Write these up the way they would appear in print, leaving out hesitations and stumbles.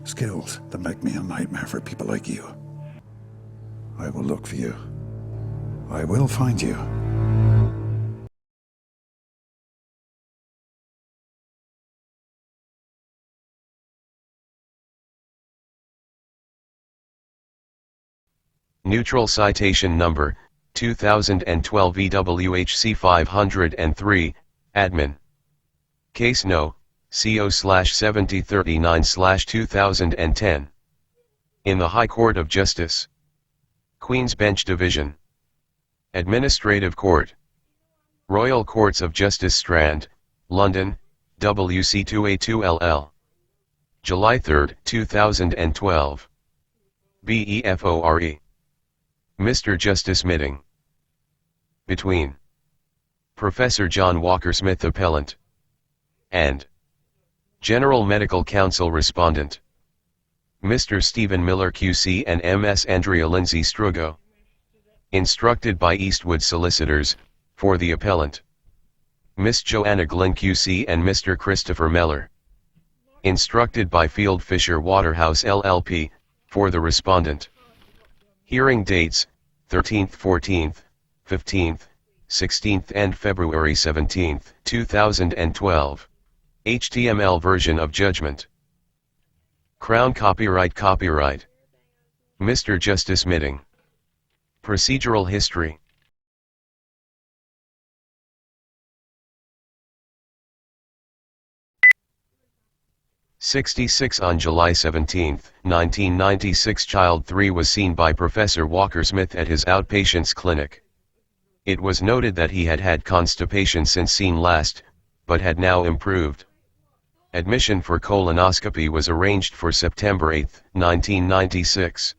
Skills that make me a nightmare for people like you. I will look for you. I will find you. Neutral citation number, 2012 EWHC 503, Admin. Case No. CO/7039/2010. In the High Court of Justice. Queen's Bench Division. Administrative Court. Royal Courts of Justice Strand, London, WC2A2LL. July 3, 2012. BEFORE. Mr. Justice Meeting. Between Professor John Walker Smith Appellant and General Medical Counsel Respondent Mr. Stephen Miller QC and Ms. Andrea Lindsay Strugo. Instructed by Eastwood Solicitors, for the Appellant Miss Joanna Glynn QC and Mr. Christopher Meller. Instructed by Field Fisher Waterhouse LLP, for the Respondent. Hearing dates, 13th, 14th, 15th, 16th and February 17th, 2012. HTML version of judgment. Crown Copyright. Mr. Justice Meeting. Procedural history. '66 On July 17, 1996 Child 3 was seen by Professor Walker Smith at his outpatients clinic. It was noted that he had had constipation since seen last, but had now improved. Admission for colonoscopy was arranged for September 8, 1996.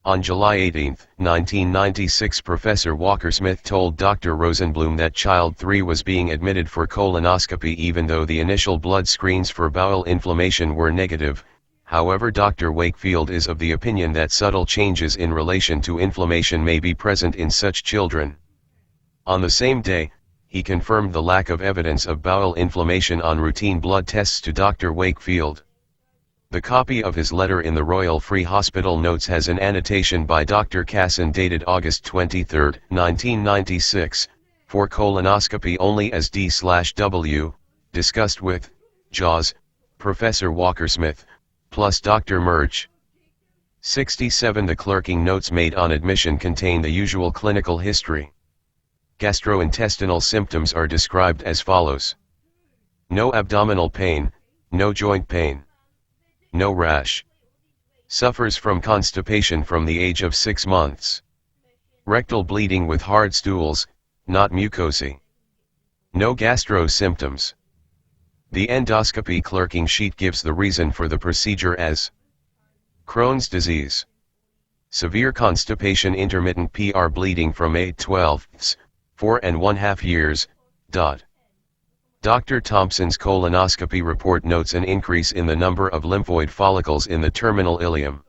On July 18, 1996 Professor Walker Smith told Dr. Rosenblum that Child 3 was being admitted for colonoscopy even though the initial blood screens for bowel inflammation were negative. However, Dr. Wakefield is of the opinion that subtle changes in relation to inflammation may be present in such children. On the same day, he confirmed the lack of evidence of bowel inflammation on routine blood tests to Dr. Wakefield. The copy of his letter in the Royal Free Hospital Notes has an annotation by Dr. Casson dated August 23, 1996, for colonoscopy only as D/W, discussed with JAWS, Professor Walker Smith, plus Dr. M.O.H. 67 The clerking notes made on admission contain the usual clinical history. Gastrointestinal symptoms are described as follows. No abdominal pain, no joint pain. No rash. Suffers from constipation from the age of 6 months. Rectal bleeding with hard stools, not mucosae. No gastro symptoms. The endoscopy clerking sheet gives the reason for the procedure as Crohn's disease. Severe constipation, intermittent PR bleeding from 8/12, 4.5 years. Dr. Thompson's colonoscopy report notes an increase in the number of lymphoid follicles in the terminal ileum.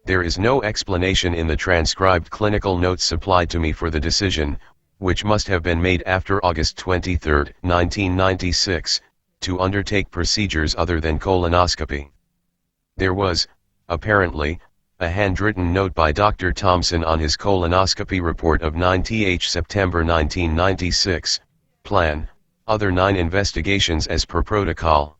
There is no explanation in the transcribed clinical notes supplied to me for the decision, which must have been made after August 23, 1996, to undertake procedures other than colonoscopy. There was, apparently, a handwritten note by Dr. Thompson on his colonoscopy report of 9th September 1996, plan. Other 9 investigations as per protocol.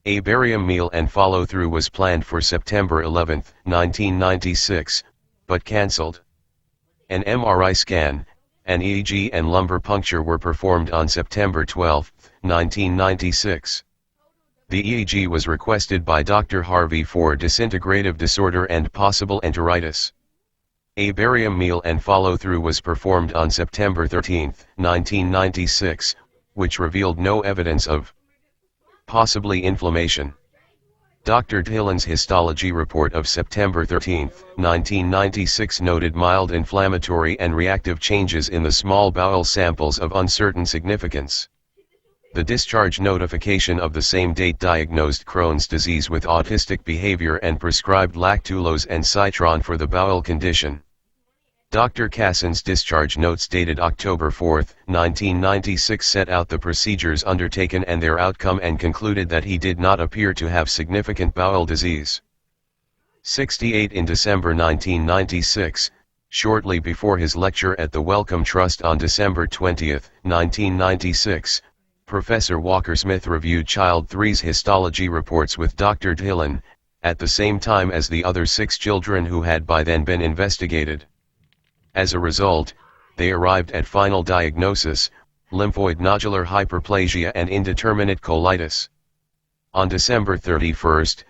A barium meal and follow-through was planned for September 11, 1996, but cancelled. An MRI scan, an EEG and lumbar puncture were performed on September 12, 1996. The EEG was requested by Dr. Harvey for disintegrative disorder and possible enteritis. A barium meal and follow-through was performed on September 13, 1996, which revealed no evidence of possibly inflammation. Dr. Dillon's histology report of September 13, 1996 noted mild inflammatory and reactive changes in the small bowel samples of uncertain significance. The discharge notification of the same date diagnosed Crohn's disease with autistic behavior and prescribed lactulose and citron for the bowel condition. Dr. Cassin's discharge notes dated October 4, 1996 set out the procedures undertaken and their outcome and concluded that he did not appear to have significant bowel disease. 68 in December 1996, shortly before his lecture at the Wellcome Trust on December 20, 1996, Professor Walker-Smith reviewed Child 3's histology reports with Dr. Dhillon, at the same time as the other 6 children who had by then been investigated. As a result, they arrived at final diagnosis, lymphoid nodular hyperplasia and indeterminate colitis. On December 31,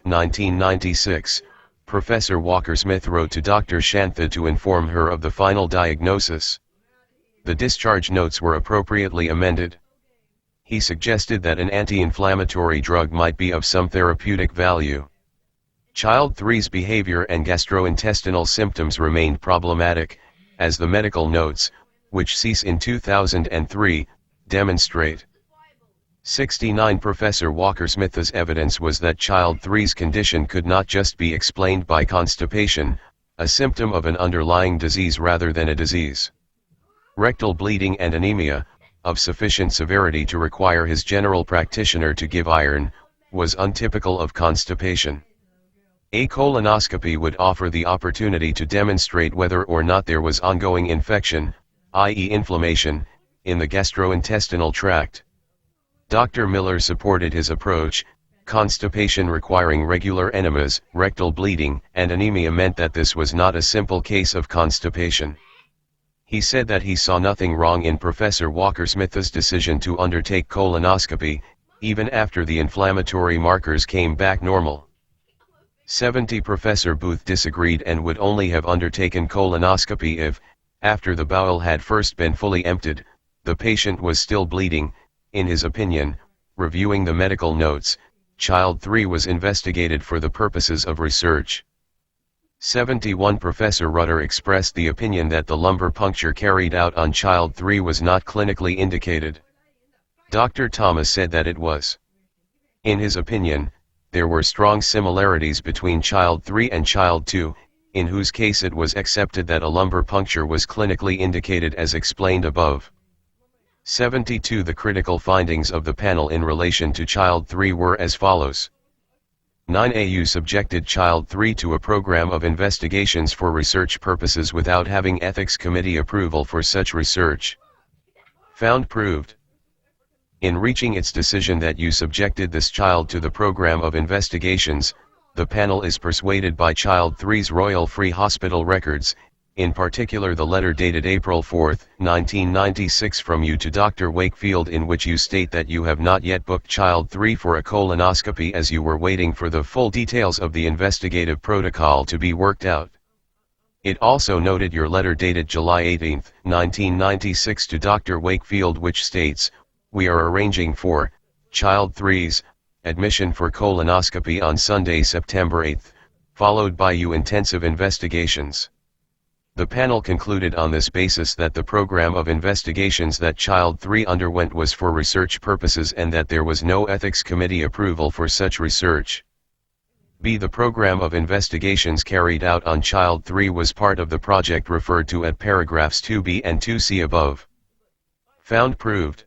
1996, Professor Walker-Smith wrote to Dr. Shantha to inform her of the final diagnosis. The discharge notes were appropriately amended. He suggested that an anti-inflammatory drug might be of some therapeutic value. Child 3's behavior and gastrointestinal symptoms remained problematic, as the medical notes, which cease in 2003, demonstrate. 69 Professor Walker-Smith's evidence was that Child 3's condition could not just be explained by constipation, a symptom of an underlying disease rather than a disease. Rectal bleeding and anemia, of sufficient severity to require his general practitioner to give iron, was untypical of constipation. A colonoscopy would offer the opportunity to demonstrate whether or not there was ongoing infection, i.e. inflammation, in the gastrointestinal tract. Dr. Miller supported his approach. Constipation requiring regular enemas, rectal bleeding, and anemia meant that this was not a simple case of constipation. He said that he saw nothing wrong in Professor Walker-Smith's decision to undertake colonoscopy, even after the inflammatory markers came back normal. 70 Professor Booth disagreed and would only have undertaken colonoscopy if, after the bowel had first been fully emptied, the patient was still bleeding. In his opinion, reviewing the medical notes, Child 3 was investigated for the purposes of research. 71 Professor Rutter expressed the opinion that the lumbar puncture carried out on Child 3 was not clinically indicated. Dr. Thomas said that it was. In his opinion, there were strong similarities between Child 3 and Child 2, in whose case it was accepted that a lumbar puncture was clinically indicated as explained above. 72 The critical findings of the panel in relation to Child 3 were as follows. 9AU subjected Child 3 to a program of investigations for research purposes without having ethics committee approval for such research. Found proved. In reaching its decision that you subjected this child to the program of investigations, the panel is persuaded by Child 3's Royal Free Hospital records, in particular the letter dated April 4, 1996 from you to Dr. Wakefield in which you state that you have not yet booked Child 3 for a colonoscopy as you were waiting for the full details of the investigative protocol to be worked out. It also noted your letter dated July 18, 1996 to Dr. Wakefield which states, "We are arranging for Child 3's admission for colonoscopy on Sunday, September 8, followed by intensive investigations." The panel concluded on this basis that the program of investigations that Child 3 underwent was for research purposes and that there was no ethics committee approval for such research. B. The program of investigations carried out on Child 3 was part of the project referred to at paragraphs 2b and 2c above. Found proved.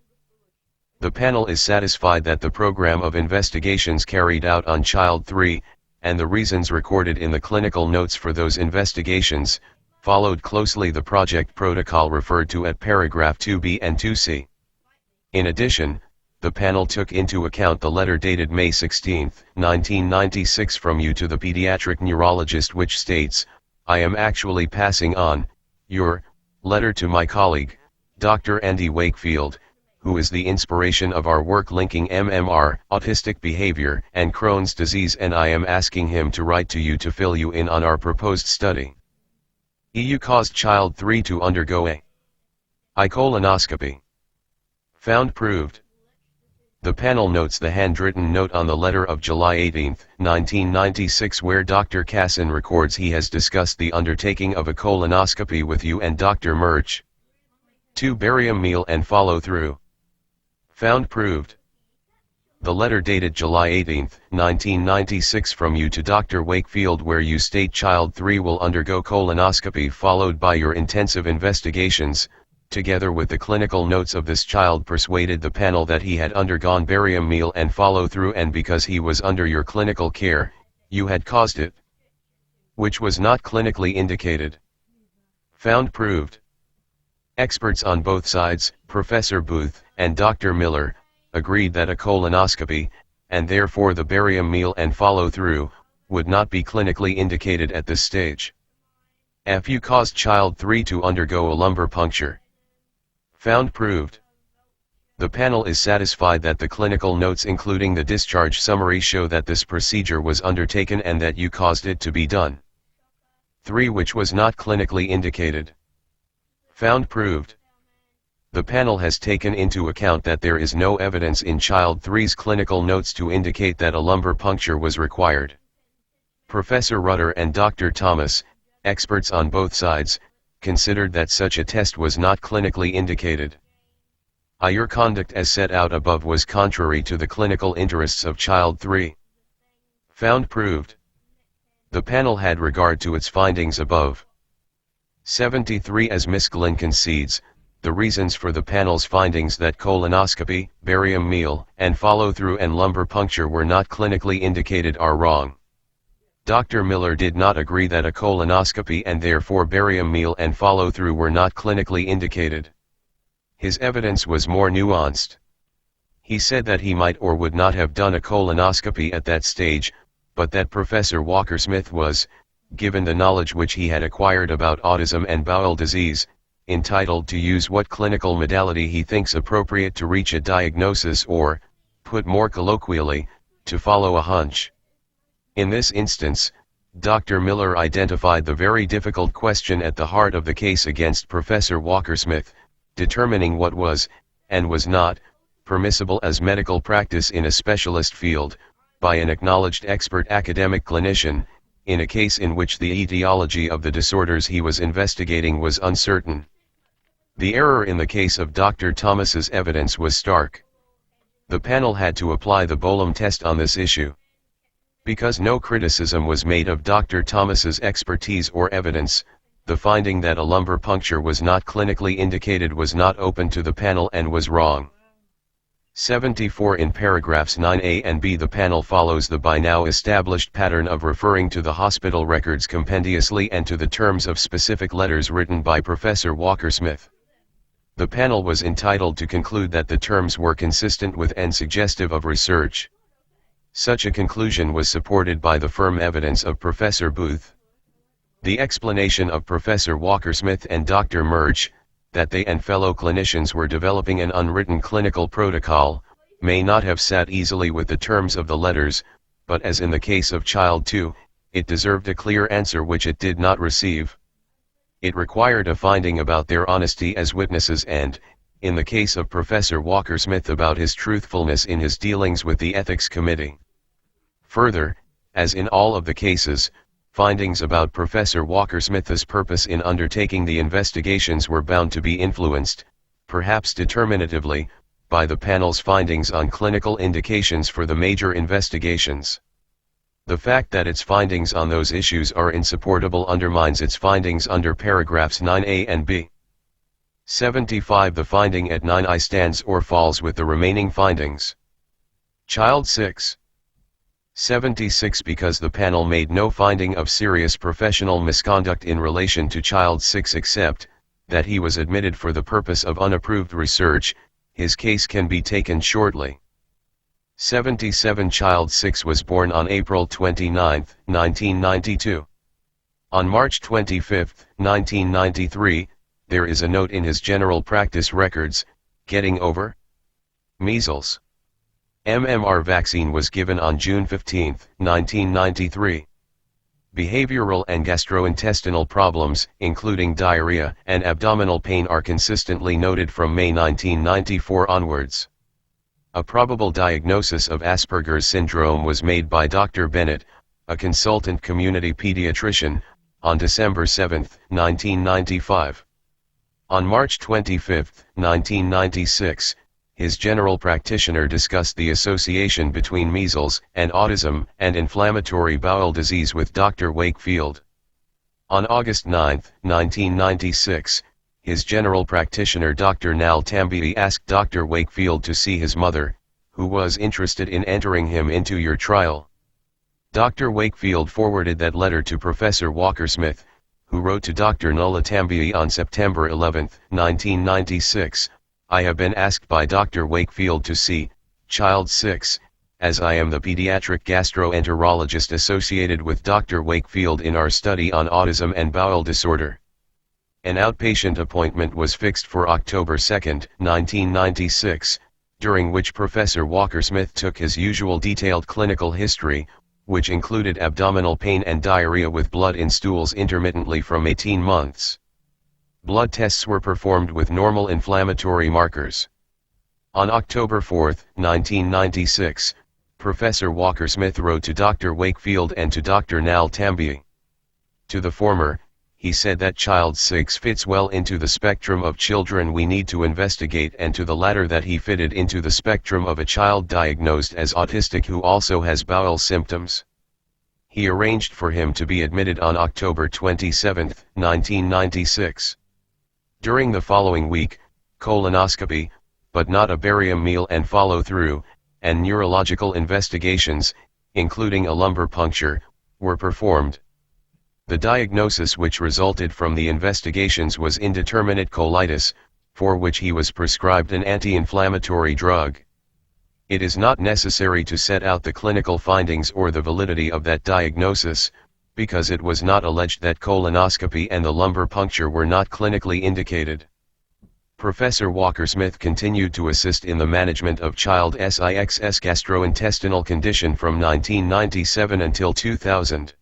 The panel is satisfied that the program of investigations carried out on Child 3, and the reasons recorded in the clinical notes for those investigations, followed closely the project protocol referred to at paragraph 2b and 2c. In addition, the panel took into account the letter dated May 16, 1996 from you to the pediatric neurologist which states, "I am actually passing on your letter to my colleague, Dr. Andy Wakefield, who is the inspiration of our work linking MMR, autistic behavior, and Crohn's disease, and I am asking him to write to you to fill you in on our proposed study." EU caused Child 3 to undergo a colonoscopy. Found proved. The panel notes the handwritten note on the letter of July 18, 1996 where Dr. Cassin records he has discussed the undertaking of a colonoscopy with you and Dr. M.O.H. To barium meal and follow through. Found proved. The letter dated July 18, 1996 from you to Dr. Wakefield, where you state child 3 will undergo colonoscopy followed by your intensive investigations, together with the clinical notes of this child, persuaded the panel that he had undergone barium meal and follow through, and because he was under your clinical care, you had caused it, which was not clinically indicated. Found proved. Experts on both sides, Professor Booth and Dr. Miller, agreed that a colonoscopy, and therefore the barium meal and follow-through, would not be clinically indicated at this stage. You caused child 3 to undergo a lumbar puncture. Found proved. The panel is satisfied that the clinical notes including the discharge summary show that this procedure was undertaken and that you caused it to be done. 3, which was not clinically indicated. Found proved. The panel has taken into account that there is no evidence in child 3's clinical notes to indicate that a lumbar puncture was required. Professor Rutter and Dr. Thomas, experts on both sides, considered that such a test was not clinically indicated. Your conduct as set out above was contrary to the clinical interests of child 3. Found proved. The panel had regard to its findings above. 73. As Ms. Glynn concedes, the reasons for the panel's findings that colonoscopy, barium meal, and follow-through and lumbar puncture were not clinically indicated are wrong. Dr. Miller did not agree that a colonoscopy and therefore barium meal and follow-through were not clinically indicated. His evidence was more nuanced. He said that he might or would not have done a colonoscopy at that stage, but that Professor Walker-Smith was, given the knowledge which he had acquired about autism and bowel disease, entitled to use what clinical modality he thinks appropriate to reach a diagnosis, or, put more colloquially, to follow a hunch. In this instance, Dr. Miller identified the very difficult question at the heart of the case against Professor Walker-Smith, determining what was, and was not, permissible as medical practice in a specialist field, by an acknowledged expert academic clinician, in a case in which the etiology of the disorders he was investigating was uncertain. The error in the case of Dr. Thomas's evidence was stark. The panel had to apply the Bolam test on this issue. Because no criticism was made of Dr. Thomas's expertise or evidence, the finding that a lumbar puncture was not clinically indicated was not open to the panel and was wrong. 74. In paragraphs 9a and b, the panel follows the by now established pattern of referring to the hospital records compendiously and to the terms of specific letters written by Professor Walker-Smith. The panel was entitled to conclude that the terms were consistent with and suggestive of research. Such a conclusion was supported by the firm evidence of Professor Booth. The explanation of Professor Walker-Smith and Dr. M.O.H, that they and fellow clinicians were developing an unwritten clinical protocol, may not have sat easily with the terms of the letters, but as in the case of Child 2, it deserved a clear answer which it did not receive. It required a finding about their honesty as witnesses and, in the case of Professor Walker-Smith, about his truthfulness in his dealings with the Ethics Committee. Further, as in all of the cases, findings about Professor Walker-Smith's purpose in undertaking the investigations were bound to be influenced, perhaps determinatively, by the panel's findings on clinical indications for the major investigations. The fact that its findings on those issues are insupportable undermines its findings under paragraphs 9a and b. 75. The finding at 9i stands or falls with the remaining findings. Child 6. 76. Because the panel made no finding of serious professional misconduct in relation to Child 6 except that he was admitted for the purpose of unapproved research, his case can be taken shortly. 77. Child 6 was born on April 29, 1992. On March 25, 1993, there is a note in his general practice records, getting over measles. MMR vaccine was given on June 15, 1993. Behavioral and gastrointestinal problems, including diarrhea and abdominal pain, are consistently noted from May 1994 onwards. A probable diagnosis of Asperger's syndrome was made by Dr. Bennett, a consultant community pediatrician, on December 7, 1995. On March 25, 1996, his general practitioner discussed the association between measles and autism and inflammatory bowel disease with Dr. Wakefield. On August 9, 1996, his general practitioner Dr. Nal Tambi asked Dr. Wakefield to see his mother, who was interested in entering him into your trial. Dr. Wakefield forwarded that letter to Professor Walker-Smith, who wrote to Dr. Nala Tambi on September 11, 1996, I have been asked by Dr. Wakefield to see Child 6, as I am the pediatric gastroenterologist associated with Dr. Wakefield in our study on autism and bowel disorder. An outpatient appointment was fixed for October 2, 1996, during which Professor Walker-Smith took his usual detailed clinical history, which included abdominal pain and diarrhea with blood in stools intermittently from 18 months. Blood tests were performed with normal inflammatory markers. On October 4, 1996, Professor Walker-Smith wrote to Dr. Wakefield and to Dr. Nal Tambi. To the former, he said that Child 6 fits well into the spectrum of children we need to investigate, and to the latter that he fitted into the spectrum of a child diagnosed as autistic who also has bowel symptoms. He arranged for him to be admitted on October 27, 1996. During the following week, colonoscopy, but not a barium meal and follow-through, and neurological investigations, including a lumbar puncture, were performed. The diagnosis which resulted from the investigations was indeterminate colitis, for which he was prescribed an anti-inflammatory drug. It is not necessary to set out the clinical findings or the validity of that diagnosis, because it was not alleged that colonoscopy and the lumbar puncture were not clinically indicated. Professor Walker-Smith continued to assist in the management of Child 6's gastrointestinal condition from 1997 until 2000.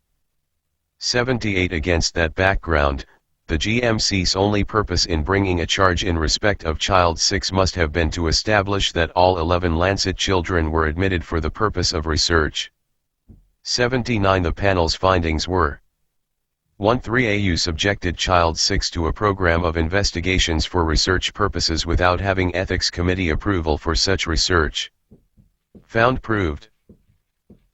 78 Against that background, the GMC's only purpose in bringing a charge in respect of Child 6 must have been to establish that all 11 Lancet children were admitted for the purpose of research. 79 The panel's findings were: 1-3 AU subjected Child 6 to a program of investigations for research purposes without having ethics committee approval for such research. Found proved.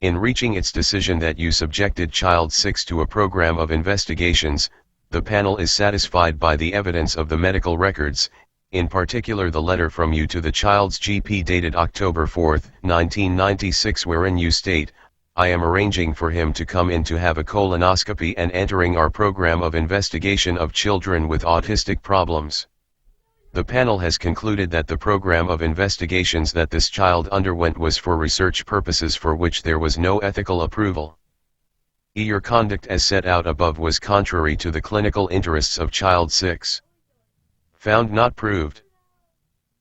In reaching its decision that you subjected Child 6 to a program of investigations, the panel is satisfied by the evidence of the medical records, in particular the letter from you to the child's GP dated October 4, 1996, wherein you state, I am arranging for him to come in to have a colonoscopy and entering our program of investigation of children with autistic problems. The panel has concluded that the program of investigations that this child underwent was for research purposes for which there was no ethical approval. Your conduct as set out above was contrary to the clinical interests of Child 6. Found not proved.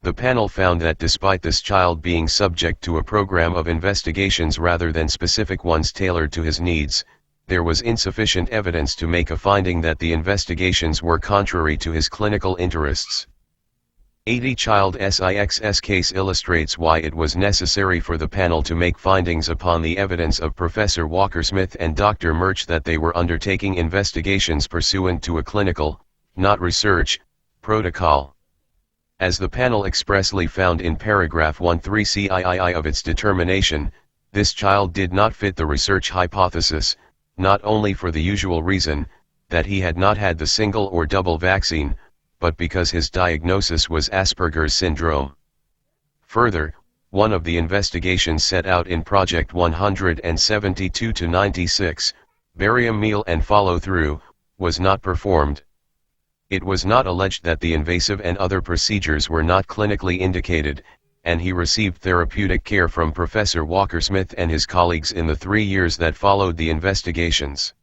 The panel found that despite this child being subject to a program of investigations rather than specific ones tailored to his needs, there was insufficient evidence to make a finding that the investigations were contrary to his clinical interests. 80 Child 6's case illustrates why it was necessary for the panel to make findings upon the evidence of Professor Walker-Smith and Dr. M.O.H that they were undertaking investigations pursuant to a clinical, not research, protocol. As the panel expressly found in paragraph 13 CII of its determination, this child did not fit the research hypothesis, not only for the usual reason, that he had not had the single or double vaccine, but because his diagnosis was Asperger's syndrome. Further, one of the investigations set out in Project 172-96, barium meal and follow-through, was not performed. It was not alleged that the invasive and other procedures were not clinically indicated, and he received therapeutic care from Professor Walker-Smith and his colleagues in the 3 years that followed the investigations.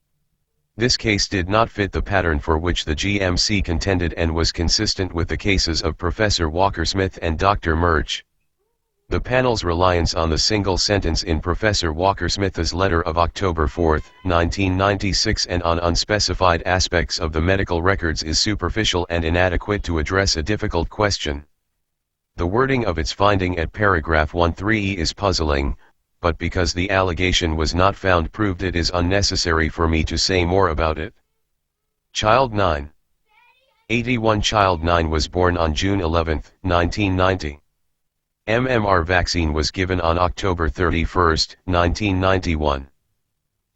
This case did not fit the pattern for which the GMC contended and was consistent with the cases of Professor Walker-Smith and Dr. M.O.H. The panel's reliance on the single sentence in Professor Walker-Smith's letter of October 4, 1996 and on unspecified aspects of the medical records is superficial and inadequate to address a difficult question. The wording of its finding at paragraph 13 is puzzling, but because the allegation was not found proved, it is unnecessary for me to say more about it. Child 9. 81 Child 9 was born on June 11, 1990. MMR vaccine was given on October 31, 1991.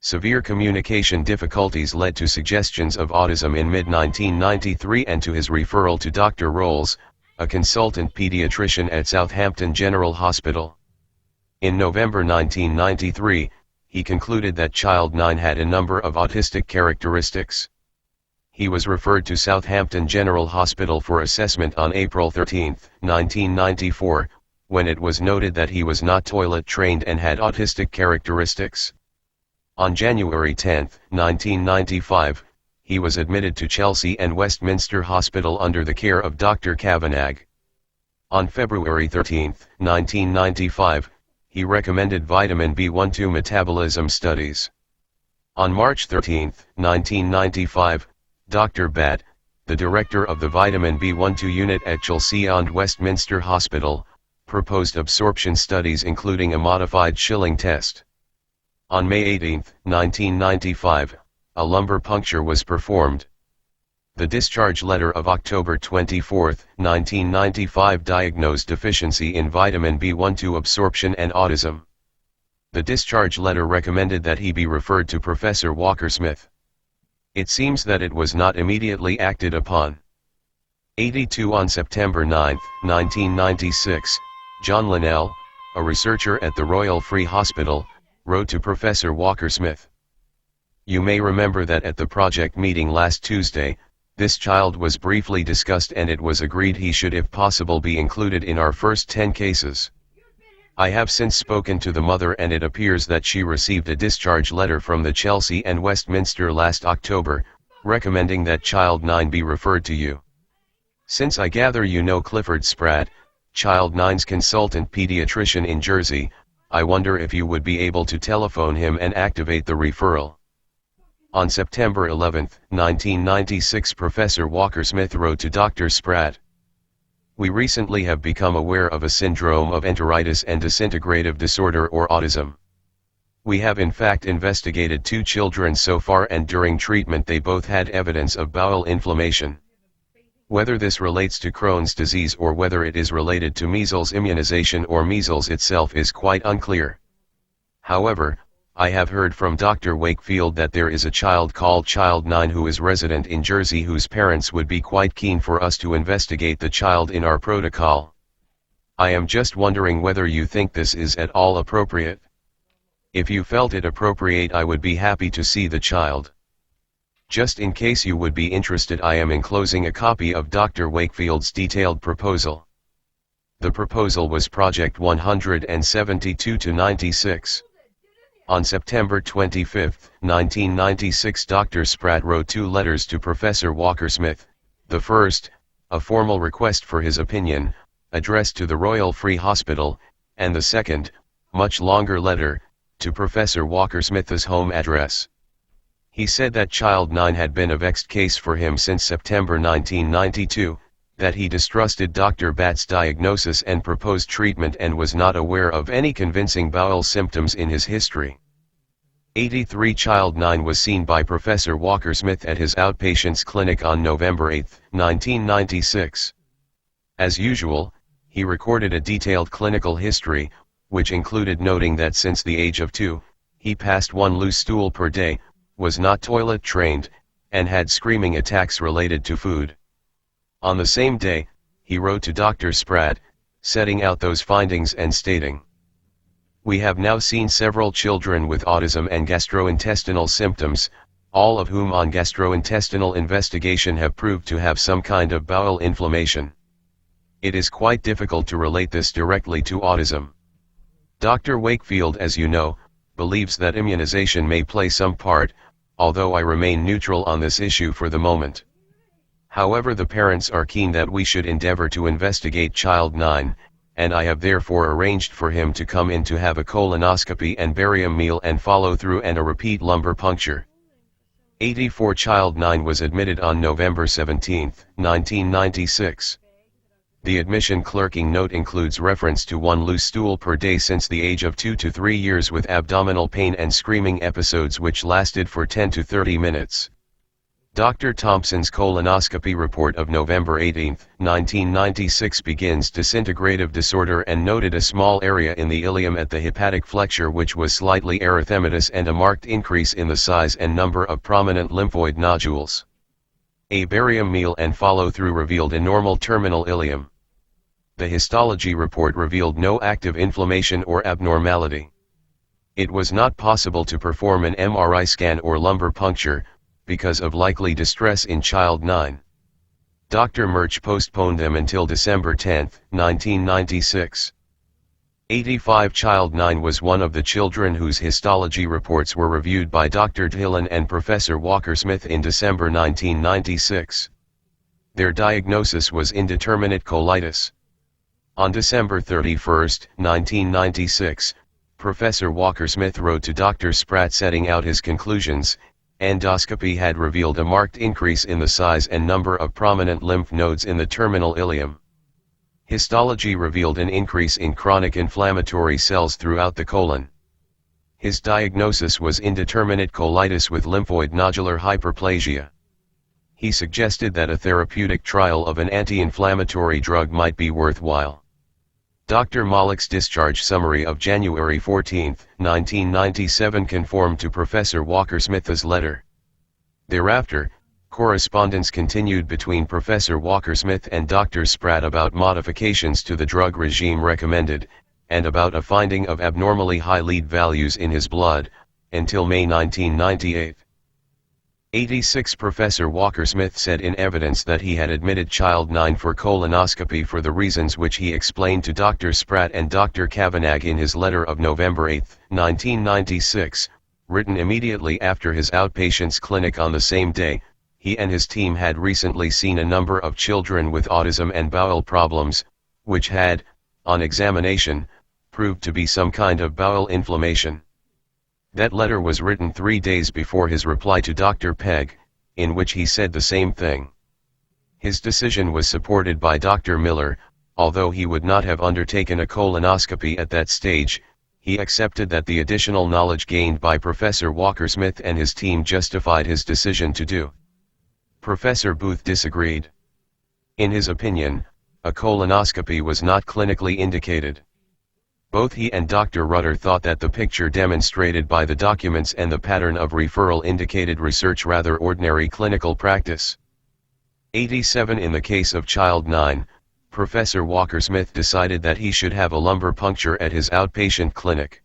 Severe communication difficulties led to suggestions of autism in mid-1993 and to his referral to Dr. Rolls, a consultant pediatrician at Southampton General Hospital. In November 1993, he concluded that child 9 had a number of autistic characteristics. He was referred to Southampton General Hospital for assessment on April 13, 1994, when it was noted that he was not toilet trained and had autistic characteristics. On January 10, 1995, he was admitted to Chelsea and Westminster Hospital under the care of Dr. Kavanagh. On February 13, 1995, he recommended vitamin B12 metabolism studies. On March 13, 1995, Dr. Batt, the director of the vitamin B12 unit at Chelsea and Westminster Hospital, proposed absorption studies including a modified Schilling test. On May 18, 1995, a lumbar puncture was performed. The discharge letter of October 24, 1995 diagnosed deficiency in vitamin B12 absorption and autism. The discharge letter recommended that he be referred to Professor Walker-Smith. It seems that it was not immediately acted upon. 82 On September 9, 1996, John Linnell, a researcher at the Royal Free Hospital, wrote to Professor Walker-Smith. You may remember that at the project meeting last Tuesday, this child was briefly discussed and it was agreed he should if possible be included in our first 10 cases. I have since spoken to the mother and it appears that she received a discharge letter from the Chelsea and Westminster last October, recommending that child 9 be referred to you. Since I gather you know Clifford Spratt, child 9's consultant pediatrician in Jersey, I wonder if you would be able to telephone him and activate the referral. On September 11, 1996, Professor Walker-Smith wrote to Dr. Spratt. We recently have become aware of a syndrome of enteritis and disintegrative disorder or autism. We have in fact investigated 2 children so far and during treatment they both had evidence of bowel inflammation. Whether this relates to Crohn's disease or whether it is related to measles immunization or measles itself is quite unclear. However, I have heard from Dr. Wakefield that there is a child called Child 9 who is resident in Jersey whose parents would be quite keen for us to investigate the child in our protocol. I am just wondering whether you think this is at all appropriate. If you felt it appropriate, I would be happy to see the child. Just in case you would be interested, I am enclosing a copy of Dr. Wakefield's detailed proposal. The proposal was Project 172-96. On September 25, 1996, Dr. Spratt wrote 2 letters to Professor Walker-Smith, the first, a formal request for his opinion, addressed to the Royal Free Hospital, and the second, much longer letter, to Professor Walker-Smith's home address. He said that child 9 had been a vexed case for him since September 1992, that he distrusted Dr. Batt's diagnosis and proposed treatment and was not aware of any convincing bowel symptoms in his history. 83 Child 9 was seen by Professor Walker-Smith at his outpatients clinic on November 8, 1996. As usual, he recorded a detailed clinical history, which included noting that since the age of 2, he passed 1 loose stool per day, was not toilet trained, and had screaming attacks related to food. On the same day, he wrote to Dr. Spratt, setting out those findings and stating, "We have now seen several children with autism and gastrointestinal symptoms, all of whom on gastrointestinal investigation have proved to have some kind of bowel inflammation. It is quite difficult to relate this directly to autism. Dr. Wakefield, as you know, believes that immunization may play some part, although I remain neutral on this issue for the moment. However, the parents are keen that we should endeavor to investigate child 9, and I have therefore arranged for him to come in to have a colonoscopy and barium meal and follow through and a repeat lumbar puncture." 84 Child 9 was admitted on November 17, 1996. The admission clerking note includes reference to 1 loose stool per day since the age of 2 to 3 years with abdominal pain and screaming episodes which lasted for 10 to 30 minutes. Dr. Thompson's colonoscopy report of November 18, 1996 begins disintegrative disorder and noted a small area in the ileum at the hepatic flexure which was slightly erythematous and a marked increase in the size and number of prominent lymphoid nodules. A barium meal and follow-through revealed a normal terminal ileum. The histology report revealed no active inflammation or abnormality. It was not possible to perform an MRI scan or lumbar puncture, because of likely distress in child 9. Dr. M.O.H postponed them until December 10, 1996. 85 Child 9 was one of the children whose histology reports were reviewed by Dr. Dhillon and Professor Walker-Smith in December 1996. Their diagnosis was indeterminate colitis. On December 31, 1996, Professor Walker-Smith wrote to Dr. Spratt setting out his conclusions. Endoscopy had revealed a marked increase in the size and number of prominent lymph nodes in the terminal ileum. Histology revealed an increase in chronic inflammatory cells throughout the colon. His diagnosis was indeterminate colitis with lymphoid nodular hyperplasia. He suggested that a therapeutic trial of an anti-inflammatory drug might be worthwhile. Dr. Malick's discharge summary of January 14, 1997 conformed to Professor Walker-Smith's letter. Thereafter, correspondence continued between Professor Walker-Smith and Dr. Spratt about modifications to the drug regime recommended, and about a finding of abnormally high lead values in his blood, until May 1998. 86 Professor Walker-Smith said in evidence that he had admitted child 9 for colonoscopy for the reasons which he explained to Dr. Spratt and Dr. Kavanagh in his letter of November 8, 1996, written immediately after his outpatient's clinic on the same day. He and his team had recently seen a number of children with autism and bowel problems, which had, on examination, proved to be some kind of bowel inflammation. That letter was written 3 days before his reply to Dr. Pegg, in which he said the same thing. His decision was supported by Dr. Miller. Although he would not have undertaken a colonoscopy at that stage, he accepted that the additional knowledge gained by Professor Walker-Smith and his team justified his decision to do. Professor Booth disagreed. In his opinion, a colonoscopy was not clinically indicated. Both he and Dr. Rutter thought that the picture demonstrated by the documents and the pattern of referral indicated research rather ordinary clinical practice. 87 In the case of child 9, Professor Walker-Smith decided that he should have a lumbar puncture at his outpatient clinic.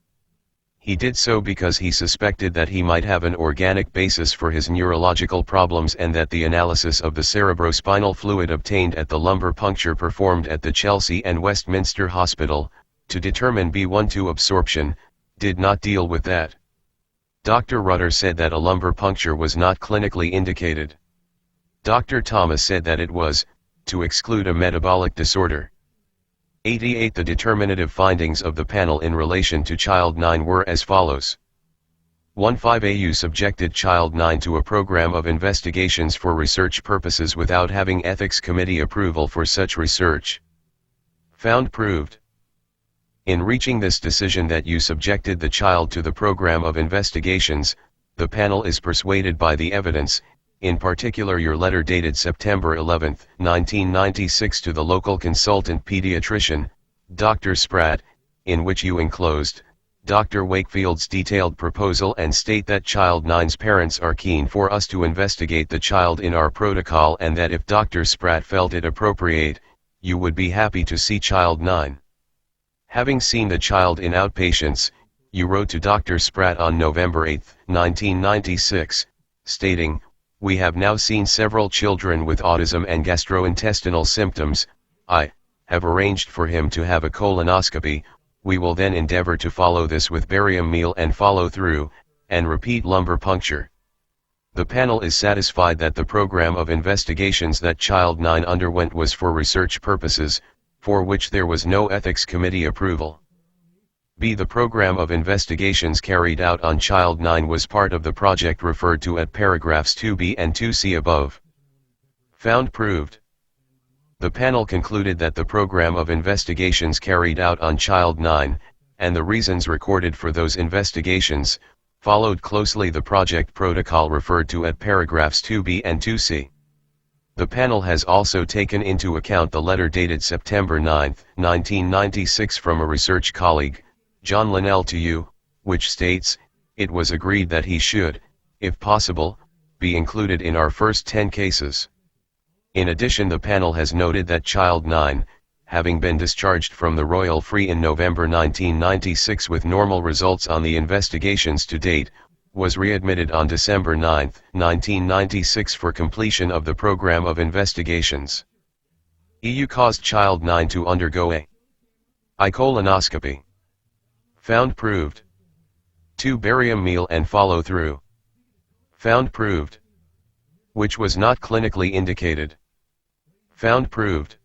He did so because he suspected that he might have an organic basis for his neurological problems and that the analysis of the cerebrospinal fluid obtained at the lumbar puncture performed at the Chelsea and Westminster Hospital, to determine B12 absorption, did not deal with that. Dr. Rutter said that a lumbar puncture was not clinically indicated. Dr. Thomas said that it was, to exclude a metabolic disorder. 88 The determinative findings of the panel in relation to child 9 were as follows. 15AU subjected child 9 to a program of investigations for research purposes without having ethics committee approval for such research. Found proved. In reaching this decision that you subjected the child to the program of investigations, the panel is persuaded by the evidence, in particular your letter dated September 11, 1996 to the local consultant pediatrician, Dr. Spratt, in which you enclosed Dr. Wakefield's detailed proposal and state that child 9's parents are keen for us to investigate the child in our protocol and that if Dr. Spratt felt it appropriate, you would be happy to see child 9. Having seen the child in outpatients, you wrote to Dr. Spratt on November 8, 1996, stating, "We have now seen several children with autism and gastrointestinal symptoms. I have arranged for him to have a colonoscopy. We will then endeavor to follow this with barium meal and follow through, and repeat lumbar puncture." The panel is satisfied that the program of investigations that child 9 underwent was for research purposes, for which there was no ethics committee approval. B. The program of investigations carried out on child 9 was part of the project referred to at paragraphs 2b and 2c above. Found proved. The panel concluded that the program of investigations carried out on child 9, and the reasons recorded for those investigations, Followed closely the project protocol referred to at paragraphs 2b and 2c. The panel has also taken into account the letter dated September 9, 1996 from a research colleague, John Linnell to you, which states, "It was agreed that he should, if possible, be included in our first 10 cases." In addition, the panel has noted that Child 9, having been discharged from the Royal Free in November 1996 with normal results on the investigations to date, was readmitted on December 9, 1996 for completion of the program of investigations. EU caused Child 9 to undergo a colonoscopy. Found proved. 2 barium meal and follow through. Found proved. Which was not clinically indicated. Found proved.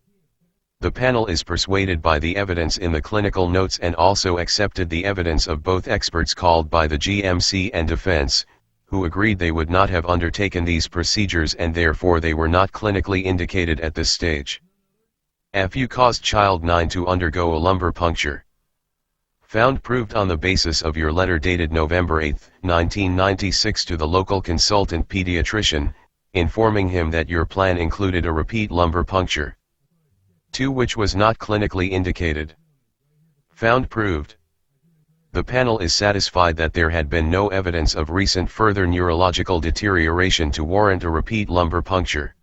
The panel is persuaded by the evidence in the clinical notes and also accepted the evidence of both experts called by the GMC and defense, who agreed they would not have undertaken these procedures and therefore they were not clinically indicated at this stage. FU caused Child 9 to undergo a lumbar puncture. Found proved on the basis of your letter dated November 8, 1996 to the local consultant pediatrician, informing him that your plan included a repeat lumbar puncture. 2 which was not clinically indicated. Found proved. The panel is satisfied that there had been no evidence of recent further neurological deterioration to warrant a repeat lumbar puncture.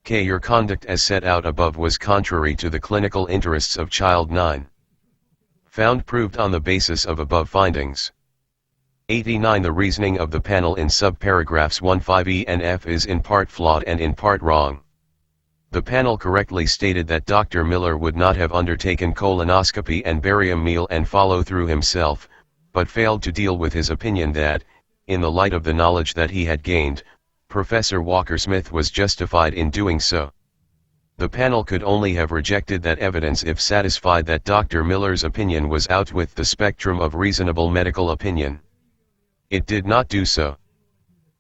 K. Your conduct as set out above was contrary to the clinical interests of Child 9. Found proved on the basis of above findings. 89. The reasoning of the panel in subparagraphs 1.5e and f is in part flawed and in part wrong. The panel correctly stated that Dr. Miller would not have undertaken colonoscopy and barium meal and follow through himself, but failed to deal with his opinion that, in the light of the knowledge that he had gained, Professor Walker-Smith was justified in doing so. The panel could only have rejected that evidence if satisfied that Dr. Miller's opinion was out with the spectrum of reasonable medical opinion. It did not do so.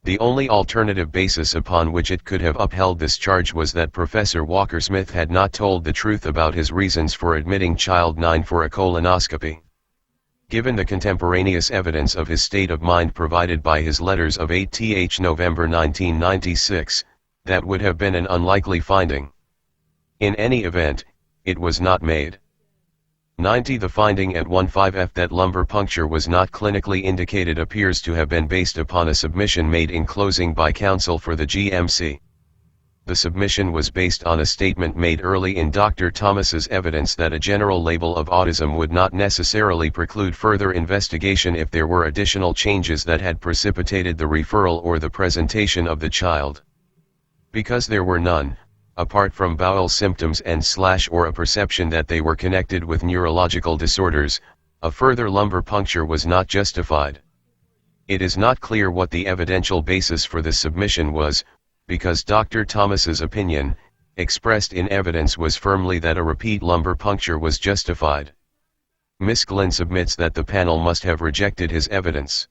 The only alternative basis upon which it could have upheld this charge was that Professor Walker-Smith had not told the truth about his reasons for admitting Child 9 for a colonoscopy. Given the contemporaneous evidence of his state of mind provided by his letters of 8th November 1996, that would have been an unlikely finding. In any event, it was not made. 90. The finding at 1.5f that lumbar puncture was not clinically indicated appears to have been based upon a submission made in closing by counsel for the GMC. The submission was based on a statement made early in Dr. Thomas's evidence that a general label of autism would not necessarily preclude further investigation if there were additional changes that had precipitated the referral or the presentation of the child. Because there were none, apart from bowel symptoms and or a perception that they were connected with neurological disorders, a further lumbar puncture was not justified. It is not clear what the evidential basis for this submission was, because Dr. Thomas's opinion, expressed in evidence, was firmly that a repeat lumbar puncture was justified. Ms. Glynn submits that the panel must have rejected his evidence.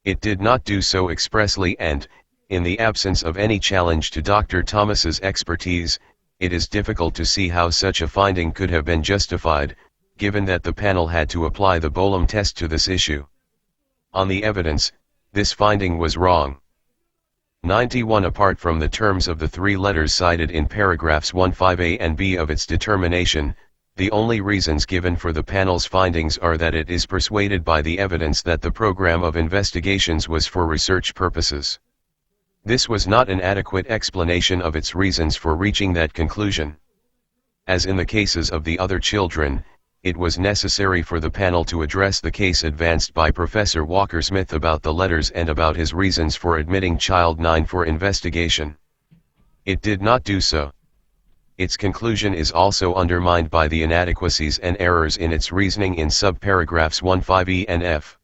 It did not do so expressly and, in the absence of any challenge to Dr. Thomas's expertise, it is difficult to see how such a finding could have been justified, given that the panel had to apply the Bolam test to this issue. On the evidence, this finding was wrong. 91. Apart from the terms of the 3 letters cited in paragraphs 1.5a and b of its determination, the only reasons given for the panel's findings are that it is persuaded by the evidence that the program of investigations was for research purposes. This was not an adequate explanation of its reasons for reaching that conclusion. As in the cases of the other children, it was necessary for the panel to address the case advanced by Professor Walker-Smith about the letters and about his reasons for admitting Child 9 for investigation. It did not do so. Its conclusion is also undermined by the inadequacies and errors in its reasoning in subparagraphs 1.5e and f.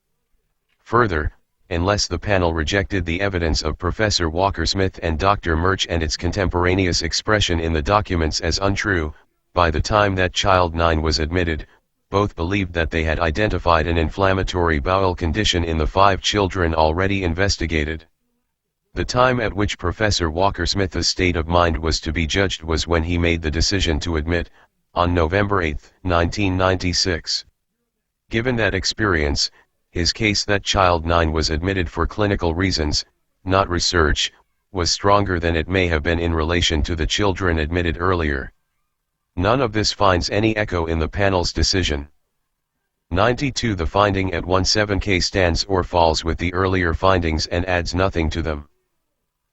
Further, unless the panel rejected the evidence of Professor Walker-Smith and Dr. M.O.H and its contemporaneous expression in the documents as untrue, by the time that Child 9 was admitted, both believed that they had identified an inflammatory bowel condition in the 5 children already investigated. The time at which Professor Walker-Smith's state of mind was to be judged was when he made the decision to admit, on November 8, 1996. Given that experience, his case that child 9 was admitted for clinical reasons, not research, was stronger than it may have been in relation to the children admitted earlier. None of this finds any echo in the panel's decision. 92. The finding at 17K stands or falls with the earlier findings and adds nothing to them.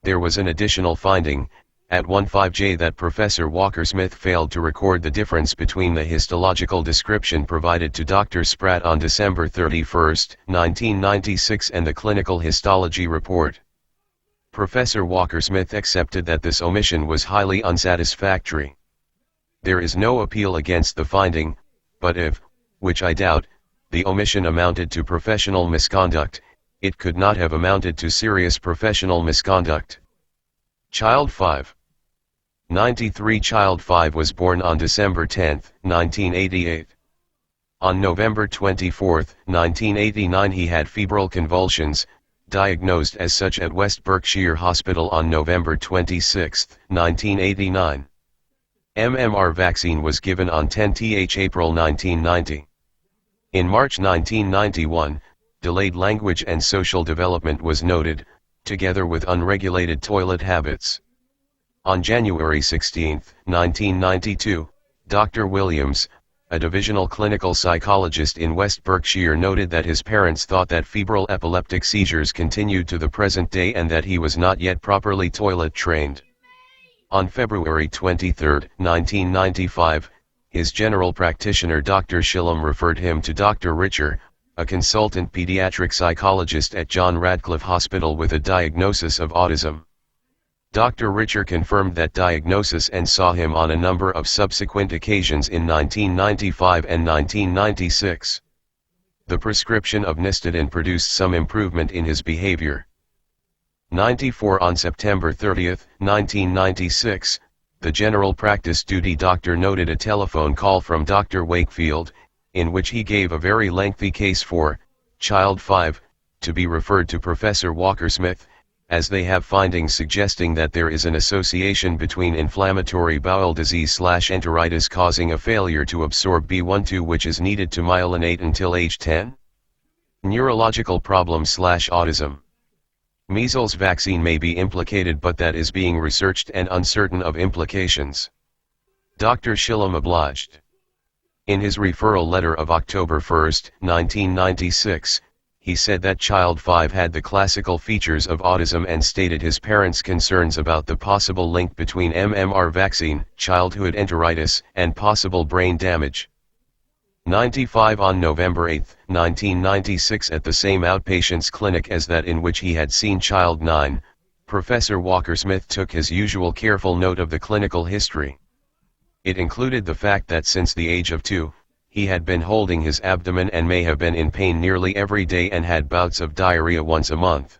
There was an additional finding, at 15J, that Professor Walker-Smith failed to record the difference between the histological description provided to Dr. Spratt on December 31, 1996 and the clinical histology report. Professor Walker-Smith accepted that this omission was highly unsatisfactory. There is no appeal against the finding, but if, which I doubt, the omission amounted to professional misconduct, it could not have amounted to serious professional misconduct. Child 5. 93. Child 5 was born on December 10, 1988. On November 24, 1989 he had febrile convulsions, diagnosed as such at West Berkshire Hospital on November 26, 1989. MMR vaccine was given on 10th April 1990. In March 1991, delayed language and social development was noted, together with unregulated toilet habits. On January 16, 1992, Dr. Williams, a divisional clinical psychologist in West Berkshire, noted that his parents thought that febrile epileptic seizures continued to the present day and that he was not yet properly toilet trained. On February 23, 1995, his general practitioner Dr. Shillum referred him to Dr. Richer, a consultant pediatric psychologist at John Radcliffe Hospital with a diagnosis of autism. Dr. Richer confirmed that diagnosis and saw him on a number of subsequent occasions in 1995 and 1996. The prescription of Nistadin produced some improvement in his behavior. 94. On September 30, 1996, the general practice duty doctor noted a telephone call from Dr. Wakefield, in which he gave a very lengthy case for Child 5, to be referred to Professor Walker-Smith, as they have findings suggesting that there is an association between inflammatory bowel disease/enteritis causing a failure to absorb B12 which is needed to myelinate until age 10. Neurological problem/autism. Measles vaccine may be implicated, but that is being researched and uncertain of implications. Dr. Shillum obliged. In his referral letter of October 1, 1996, he said that Child 5 had the classical features of autism and stated his parents' concerns about the possible link between MMR vaccine, childhood enteritis, and possible brain damage. 95. On November 8, 1996, at the same outpatient's clinic as that in which he had seen Child 9, Professor Walker-Smith took his usual careful note of the clinical history. It included the fact that since the age of 2, he had been holding his abdomen and may have been in pain nearly every day and had bouts of diarrhea once a month.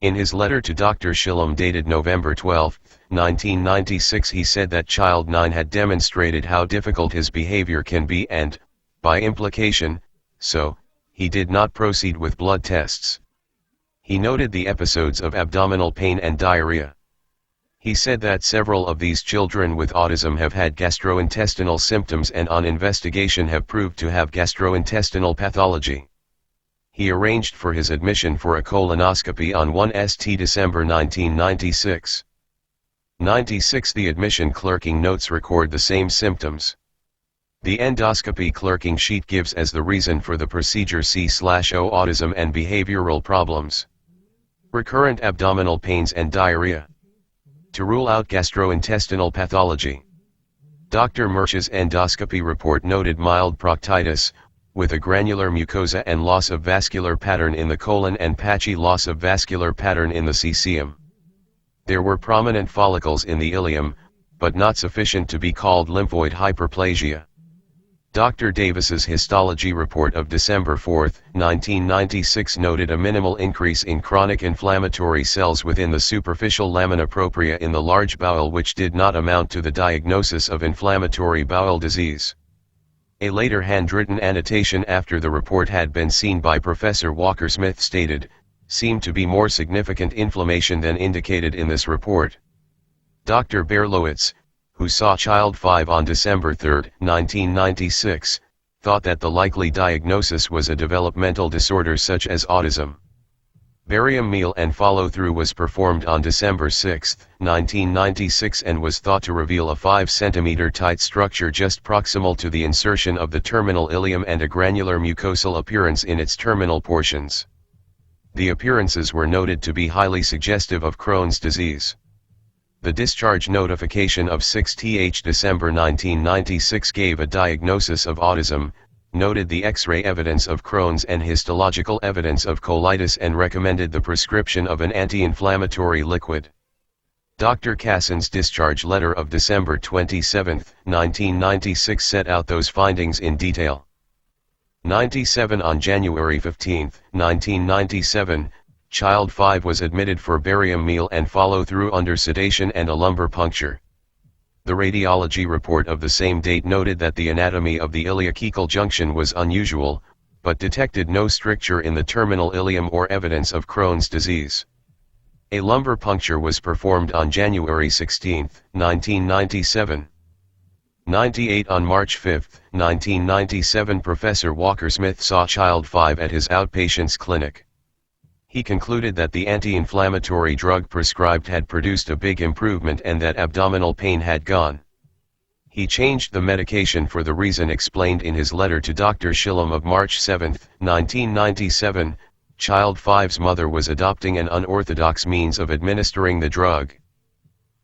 In his letter to Dr. Shillum dated November 12, 1996, he said that Child 9 had demonstrated how difficult his behavior can be and, by implication, so, he did not proceed with blood tests. He noted the episodes of abdominal pain and diarrhea. He said that several of these children with autism have had gastrointestinal symptoms and on investigation have proved to have gastrointestinal pathology. He arranged for his admission for a colonoscopy on 1 December 1996. 96. The admission clerking notes record the same symptoms. The endoscopy clerking sheet gives as the reason for the procedure C/O autism and behavioral problems. Recurrent abdominal pains and diarrhea. To rule out gastrointestinal pathology. Dr. Murch's endoscopy report noted mild proctitis, with a granular mucosa and loss of vascular pattern in the colon and patchy loss of vascular pattern in the caecum. There were prominent follicles in the ileum, but not sufficient to be called lymphoid hyperplasia. Dr. Davis's histology report of December 4, 1996 noted a minimal increase in chronic inflammatory cells within the superficial lamina propria in the large bowel, which did not amount to the diagnosis of inflammatory bowel disease. A later handwritten annotation after the report had been seen by Professor Walker-Smith stated, seemed to be more significant inflammation than indicated in this report. Dr. Berlowitz, who saw Child 5 on December 3, 1996, thought that the likely diagnosis was a developmental disorder such as autism. Barium meal and follow-through was performed on December 6, 1996 and was thought to reveal a 5 cm tight structure just proximal to the insertion of the terminal ileum and a granular mucosal appearance in its terminal portions. The appearances were noted to be highly suggestive of Crohn's disease. The discharge notification of 6th December 1996 gave a diagnosis of autism, noted the X-ray evidence of Crohn's and histological evidence of colitis and recommended the prescription of an anti-inflammatory liquid. Dr. Cassin's discharge letter of December 27, 1996 set out those findings in detail. 97 On January 15, 1997, Child 5 was admitted for barium meal and follow-through under sedation and a lumbar puncture. The radiology report of the same date noted that the anatomy of the iliocecal junction was unusual, but detected no stricture in the terminal ileum or evidence of Crohn's disease. A lumbar puncture was performed on January 16, 1997. 98 On March 5, 1997 Professor Walker Smith saw Child 5 at his outpatient's clinic. He concluded that the anti-inflammatory drug prescribed had produced a big improvement and that abdominal pain had gone. He changed the medication for the reason explained in his letter to Dr. Shillem of March 7, 1997. Child 5's mother was adopting an unorthodox means of administering the drug.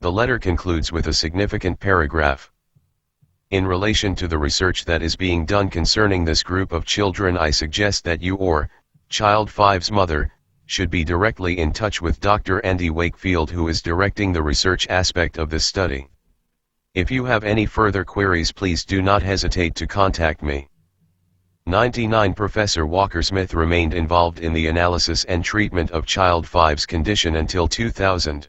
The letter concludes with a significant paragraph. In relation to the research that is being done concerning this group of children, I suggest that you or Child 5's mother should be directly in touch with Dr. Andy Wakefield, who is directing the research aspect of this study. If you have any further queries, please do not hesitate to contact me. 99 Professor Walker Smith remained involved in the analysis and treatment of Child 5's condition until 2000.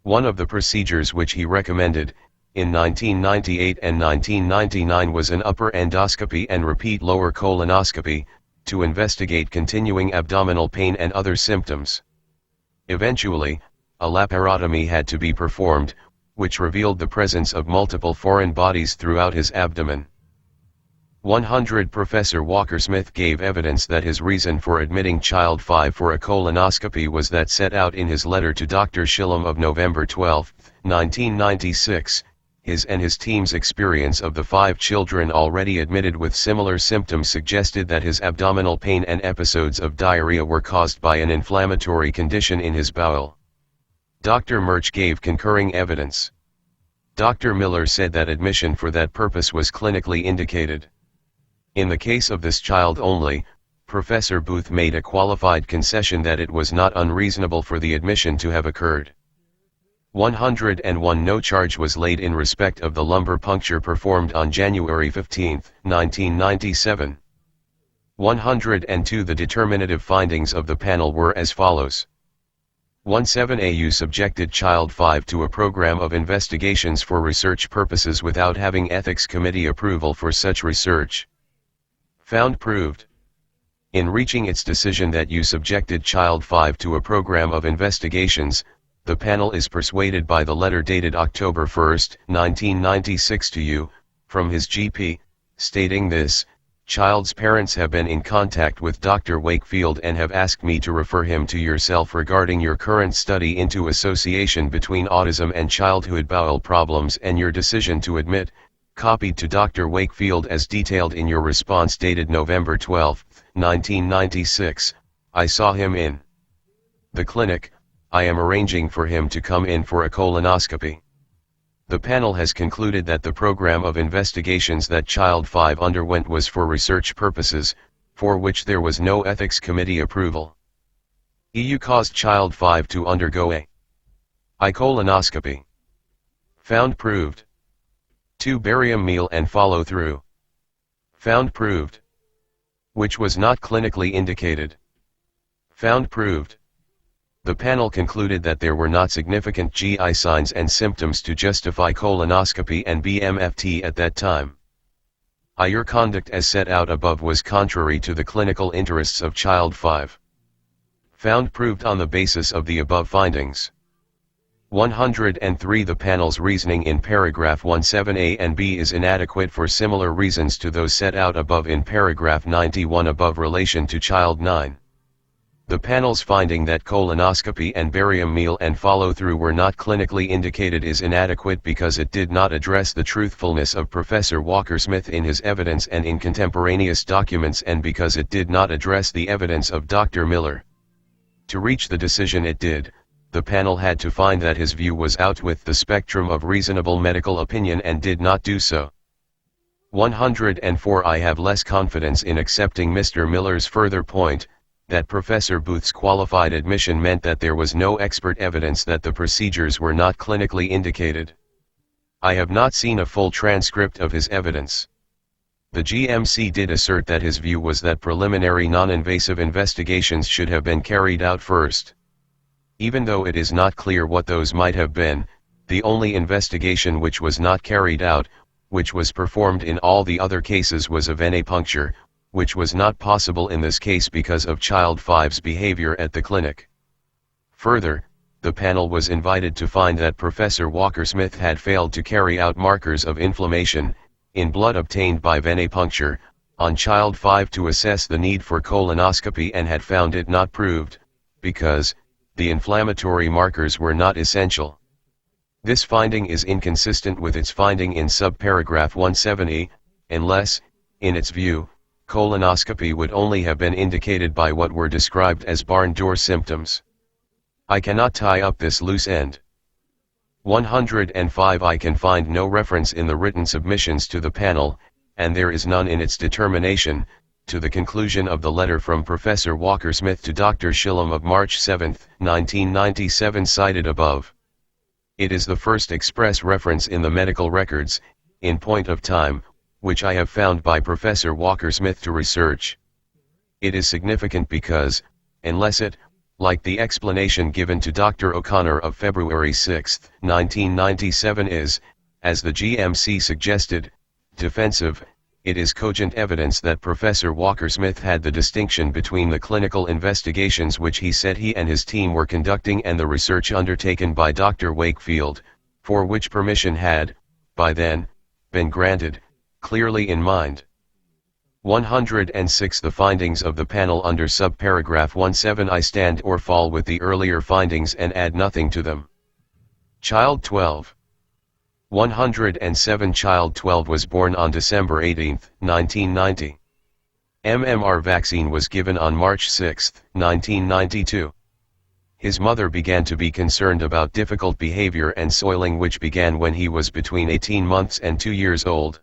One of the procedures which he recommended, in 1998 and 1999 was an upper endoscopy and repeat lower colonoscopy, to investigate continuing abdominal pain and other symptoms. Eventually, a laparotomy had to be performed, which revealed the presence of multiple foreign bodies throughout his abdomen. 100 Professor Walker Smith gave evidence that his reason for admitting Child 5 for a colonoscopy was that set out in his letter to Dr. Shillem of November 12, 1996. His and his team's experience of the 5 children already admitted with similar symptoms suggested that his abdominal pain and episodes of diarrhea were caused by an inflammatory condition in his bowel. Dr. M.O.H gave concurring evidence. Dr. Miller said that admission for that purpose was clinically indicated. In the case of this child only, Professor Booth made a qualified concession that it was not unreasonable for the admission to have occurred. 101 No charge was laid in respect of the lumbar puncture performed on January 15, 1997. 102 The determinative findings of the panel were as follows. 17 You subjected Child 5 to a program of investigations for research purposes without having ethics committee approval for such research. Found proved. In reaching its decision that you subjected Child 5 to a program of investigations, the panel is persuaded by the letter dated October 1, 1996 to you, from his GP, stating this: Child's parents have been in contact with Dr. Wakefield and have asked me to refer him to yourself regarding your current study into association between autism and childhood bowel problems and your decision to admit, copied to Dr. Wakefield as detailed in your response dated November 12, 1996, I saw him in the clinic. I am arranging for him to come in for a colonoscopy. The panel has concluded that the program of investigations that Child 5 underwent was for research purposes, for which there was no ethics committee approval. EU caused Child 5 to undergo a colonoscopy. Found proved. 2 Barium meal and follow through. Found proved. Which was not clinically indicated. Found proved. The panel concluded that there were not significant GI signs and symptoms to justify colonoscopy and BMFT at that time. Your conduct as set out above was contrary to the clinical interests of Child 5. Found proved on the basis of the above findings. 103 The panel's reasoning in paragraph 17A and B is inadequate for similar reasons to those set out above in paragraph 91 above relation to child 9. The panel's finding that colonoscopy and barium meal and follow-through were not clinically indicated is inadequate because it did not address the truthfulness of Professor Walker-Smith in his evidence and in contemporaneous documents, and because it did not address the evidence of Dr. Miller. To reach the decision it did, the panel had to find that his view was out with the spectrum of reasonable medical opinion and did not do so. 104 I have less confidence in accepting Mr. Miller's further point, that Professor Booth's qualified admission meant that there was no expert evidence that the procedures were not clinically indicated. I have not seen a full transcript of his evidence. The GMC did assert that his view was that preliminary non-invasive investigations should have been carried out first. Even though it is not clear what those might have been, the only investigation which was not carried out, which was performed in all the other cases, was a venipuncture, which was not possible in this case because of child 5's behavior at the clinic. Further, the panel was invited to find that Professor Walker-Smith had failed to carry out markers of inflammation, in blood obtained by venipuncture, on child 5 to assess the need for colonoscopy and had found it not proved, because the inflammatory markers were not essential. This finding is inconsistent with its finding in subparagraph 170, unless, in its view, colonoscopy would only have been indicated by what were described as barn door symptoms. I cannot tie up this loose end. 105 I can find no reference in the written submissions to the panel, and there is none in its determination, to the conclusion of the letter from Professor Walker-Smith to Dr. Shillem of March 7, 1997 cited above. It is the first express reference in the medical records, in point of time, which I have found by Professor Walker-Smith to research. It is significant because, unless it, like the explanation given to Dr. O'Connor of February 6, 1997 is, as the GMC suggested, defensive, it is cogent evidence that Professor Walker-Smith had the distinction between the clinical investigations which he said he and his team were conducting and the research undertaken by Dr. Wakefield, for which permission had, by then, been granted, clearly in mind. 106 The findings of the panel under subparagraph 17 I stand or fall with the earlier findings and add nothing to them. Child 12. 107 Child 12 was born on December 18, 1990. MMR vaccine was given on March 6, 1992. His mother began to be concerned about difficult behavior and soiling, which began when he was between 18 months and 2 years old.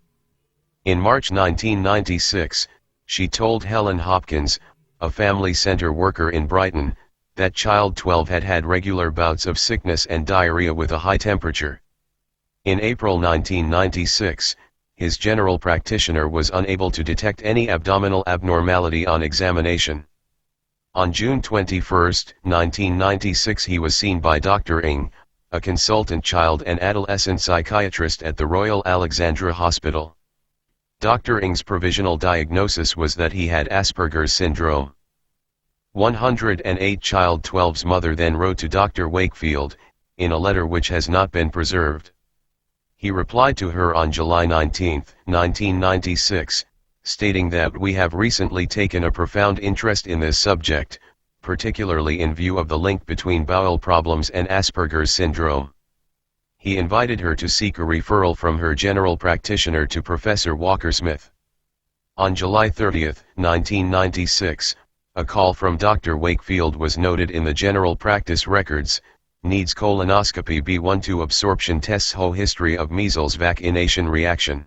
In March 1996, she told Helen Hopkins, a family center worker in Brighton, that child 12 had had regular bouts of sickness and diarrhea with a high temperature. In April 1996, his general practitioner was unable to detect any abdominal abnormality on examination. On June 21, 1996 he was seen by Dr. Ng, a consultant child and adolescent psychiatrist at the Royal Alexandra Hospital. Dr. Ng's provisional diagnosis was that he had Asperger's syndrome. 108 Child 12's mother then wrote to Dr. Wakefield, in a letter which has not been preserved. He replied to her on July 19, 1996, stating that we have recently taken a profound interest in this subject, particularly in view of the link between bowel problems and Asperger's syndrome. He invited her to seek a referral from her general practitioner to Professor Walker-Smith. On July 30, 1996, a call from Dr. Wakefield was noted in the general practice records, needs colonoscopy B12 absorption tests whole history of measles vaccination reaction.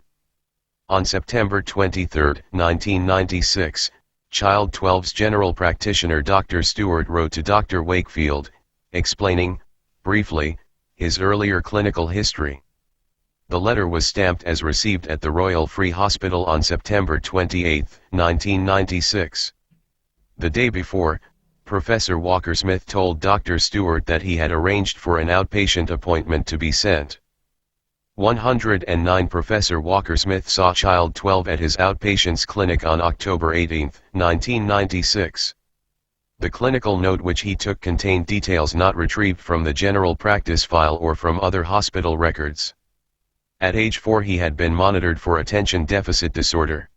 On September 23, 1996, Child 12's general practitioner Dr. Stewart wrote to Dr. Wakefield, explaining, briefly, his earlier clinical history. The letter was stamped as received at the Royal Free Hospital on September 28, 1996. The day before, Professor Walker-Smith told Dr. Stewart that he had arranged for an outpatient appointment to be sent. 109 Professor Walker-Smith saw Child 12 at his outpatient's clinic on October 18, 1996. The clinical note which he took contained details not retrieved from the general practice file or from other hospital records. At age 4 he had been monitored for attention deficit disorder.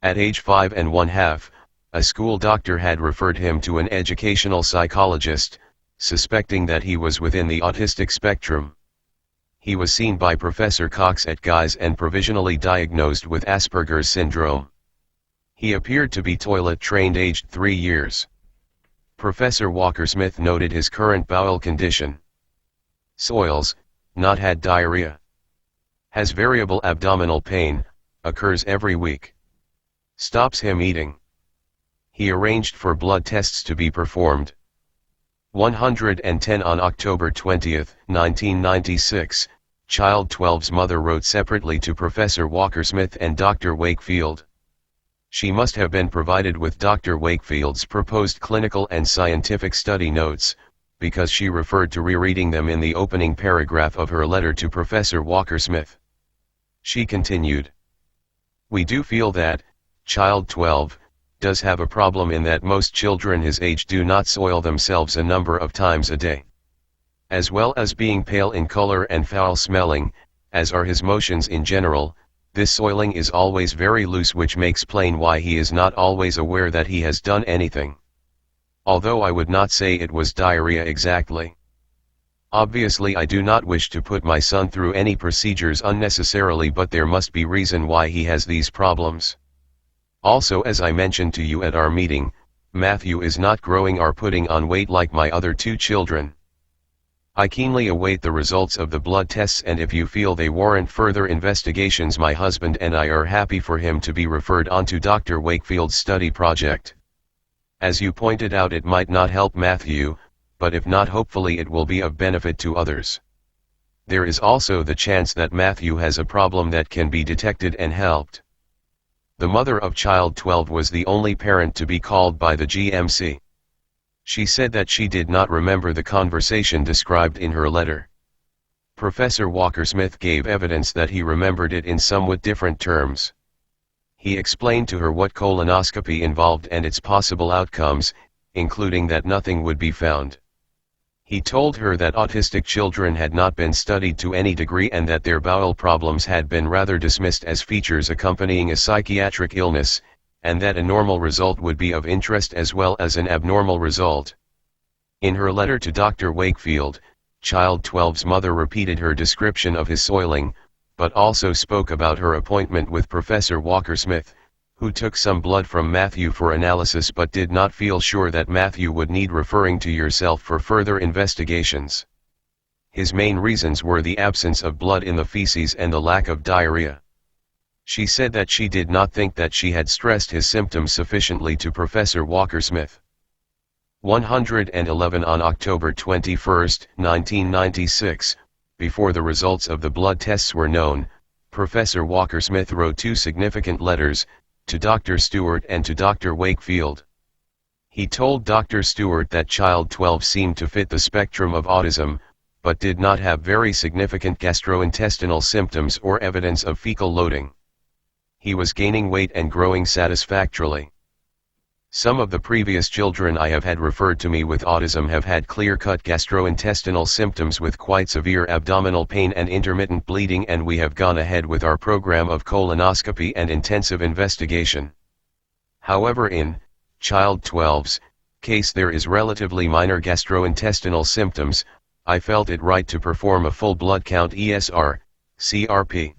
At age 5½ a school doctor had referred him to an educational psychologist, suspecting that he was within the autistic spectrum. He was seen by Professor Cox at Guy's and provisionally diagnosed with Asperger's syndrome. He appeared to be toilet-trained aged 3 years. Professor Walker-Smith noted his current bowel condition. Soils, not had diarrhea. Has variable abdominal pain, occurs every week. Stops him eating. He arranged for blood tests to be performed. 110 On October 20, 1996, Child 12's mother wrote separately to Professor Walker-Smith and Dr. Wakefield. She must have been provided with Dr. Wakefield's proposed clinical and scientific study notes, because she referred to rereading them in the opening paragraph of her letter to Professor Walker-Smith. She continued, "We do feel that, Child 12, does have a problem in that most children his age do not soil themselves a number of times a day. As well as being pale in color and foul-smelling, as are his motions in general, this soiling is always very loose, which makes plain why he is not always aware that he has done anything. Although I would not say it was diarrhea exactly. Obviously I do not wish to put my son through any procedures unnecessarily, but there must be reason why he has these problems. Also, as I mentioned to you at our meeting, Matthew is not growing or putting on weight like my other 2 children. I keenly await the results of the blood tests, and if you feel they warrant further investigations, my husband and I are happy for him to be referred on to Dr. Wakefield's study project. As you pointed out, it might not help Matthew, but if not, hopefully it will be of benefit to others. There is also the chance that Matthew has a problem that can be detected and helped." The mother of child 12 was the only parent to be called by the GMC. She said that she did not remember the conversation described in her letter. Professor Walker-Smith gave evidence that he remembered it in somewhat different terms. He explained to her what colonoscopy involved and its possible outcomes, including that nothing would be found. He told her that autistic children had not been studied to any degree and that their bowel problems had been rather dismissed as features accompanying a psychiatric illness, and that a normal result would be of interest as well as an abnormal result. In her letter to Dr. Wakefield, child 12's mother repeated her description of his soiling, but also spoke about her appointment with Professor Walker-Smith, who took some blood from Matthew for analysis but did not feel sure that Matthew would need referring to yourself for further investigations. His main reasons were the absence of blood in the feces and the lack of diarrhea. She said that she did not think that she had stressed his symptoms sufficiently to Professor Walker-Smith. 111 On October 21, 1996, before the results of the blood tests were known, Professor Walker-Smith wrote 2 significant letters, to Dr. Stewart and to Dr. Wakefield. He told Dr. Stewart that child 12 seemed to fit the spectrum of autism, but did not have very significant gastrointestinal symptoms or evidence of fecal loading. He was gaining weight and growing satisfactorily. Some of the previous children I have had referred to me with autism have had clear-cut gastrointestinal symptoms with quite severe abdominal pain and intermittent bleeding, and we have gone ahead with our program of colonoscopy and intensive investigation. However, in child 12's case there is relatively minor gastrointestinal symptoms. I felt it right to perform a full blood count ESR, CRP.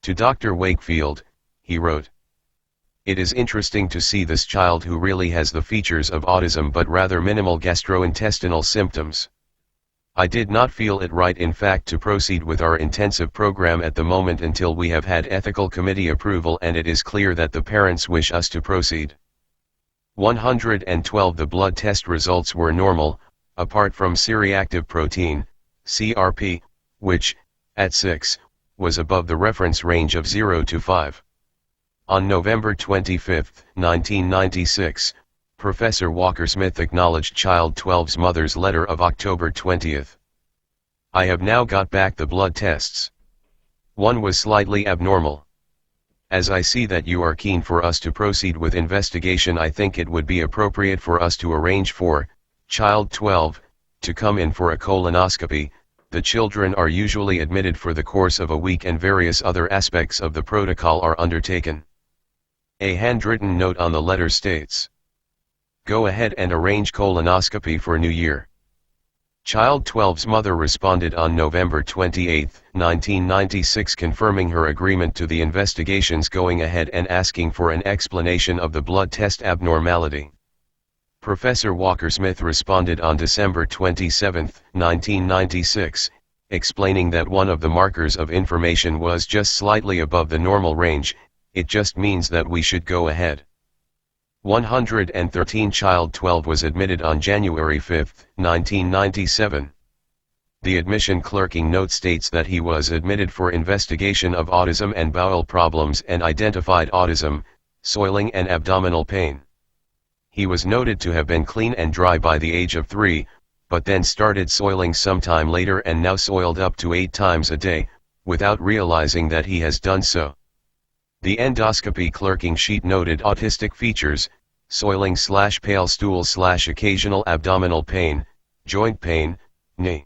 To Dr. Wakefield, he wrote, "It is interesting to see this child who really has the features of autism but rather minimal gastrointestinal symptoms. I did not feel it right in fact to proceed with our intensive program at the moment until we have had ethical committee approval and it is clear that the parents wish us to proceed." 112 The blood test results were normal, apart from C-reactive protein, CRP, which, at 6, was above the reference range of 0 to 5. On November 25, 1996, Professor Walker-Smith acknowledged child 12's mother's letter of October 20. "I have now got back the blood tests. One was slightly abnormal. As I see that you are keen for us to proceed with investigation, I think it would be appropriate for us to arrange for child 12 to come in for a colonoscopy. The children are usually admitted for the course of a week and various other aspects of the protocol are undertaken. A handwritten note on the letter states, "Go ahead and arrange colonoscopy for New Year." Child 12's mother responded on November 28, 1996, confirming her agreement to the investigations going ahead and asking for an explanation of the blood test abnormality. Professor Walker-Smith responded on December 27, 1996, explaining that one of the markers of information was just slightly above the normal range. It just means that we should go ahead. 113 Child 12 was admitted on January 5, 1997. The admission clerking note states that he was admitted for investigation of autism and bowel problems and identified autism, soiling and abdominal pain. He was noted to have been clean and dry by the age of 3, but then started soiling sometime later and now soiled up to 8 times a day, without realizing that he has done so. The endoscopy clerking sheet noted autistic features, soiling/pale stool/occasional abdominal pain, joint pain, knee.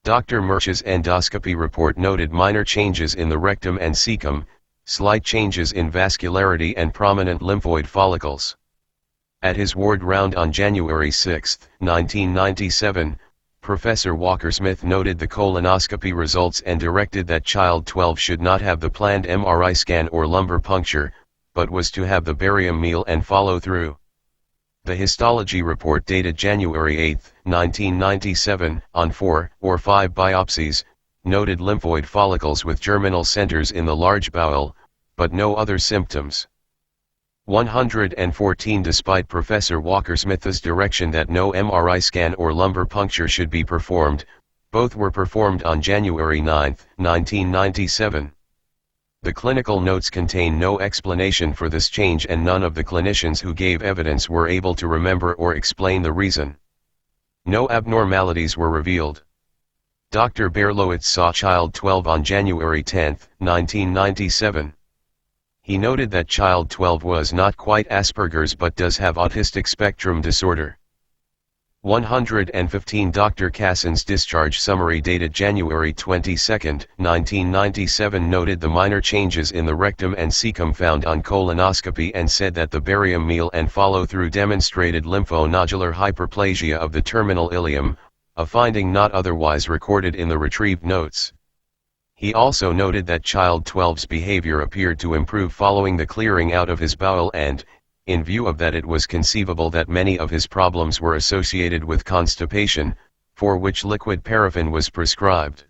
Dr. M.O.H's endoscopy report noted minor changes in the rectum and cecum, slight changes in vascularity and prominent lymphoid follicles. At his ward round on January 6, 1997, Professor Walker-Smith noted the colonoscopy results and directed that child 12 should not have the planned MRI scan or lumbar puncture, but was to have the barium meal and follow through. The histology report dated January 8, 1997, on 4 or 5 biopsies, noted lymphoid follicles with germinal centers in the large bowel, but no other symptoms. 114 Despite Professor Walker-Smith's direction that no MRI scan or lumbar puncture should be performed, both were performed on January 9, 1997. The clinical notes contain no explanation for this change and none of the clinicians who gave evidence were able to remember or explain the reason. No abnormalities were revealed. Dr. Berlowitz saw child 12 on January 10, 1997. He noted that child 12 was not quite Asperger's but does have autistic spectrum disorder. 115 Dr. Cassin's discharge summary dated January 22, 1997 noted the minor changes in the rectum and cecum found on colonoscopy and said that the barium meal and follow-through demonstrated lymphonodular hyperplasia of the terminal ileum, a finding not otherwise recorded in the retrieved notes. He also noted that child 12's behavior appeared to improve following the clearing out of his bowel and, in view of that, it was conceivable that many of his problems were associated with constipation, for which liquid paraffin was prescribed.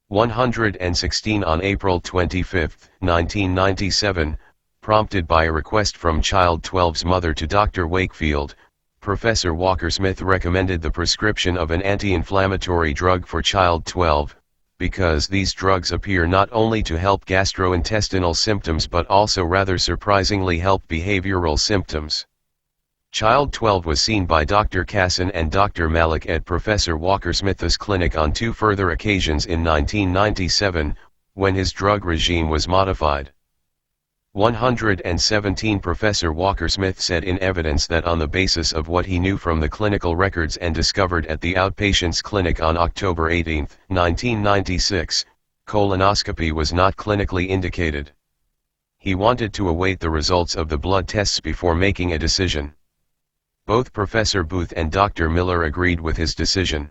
116 On April 25, 1997, prompted by a request from child 12's mother to Dr. Wakefield, Professor Walker-Smith recommended the prescription of an anti-inflammatory drug for child 12, because these drugs appear not only to help gastrointestinal symptoms but also rather surprisingly help behavioral symptoms. Child 12 was seen by Dr. Cassin and Dr. Malik at Professor Walker-Smith's clinic on 2 further occasions in 1997, when his drug regime was modified. 117 Professor Walker-Smith said in evidence that on the basis of what he knew from the clinical records and discovered at the outpatients clinic on October 18, 1996, colonoscopy was not clinically indicated. He wanted to await the results of the blood tests before making a decision. Both Professor Booth and Dr. Miller agreed with his decision.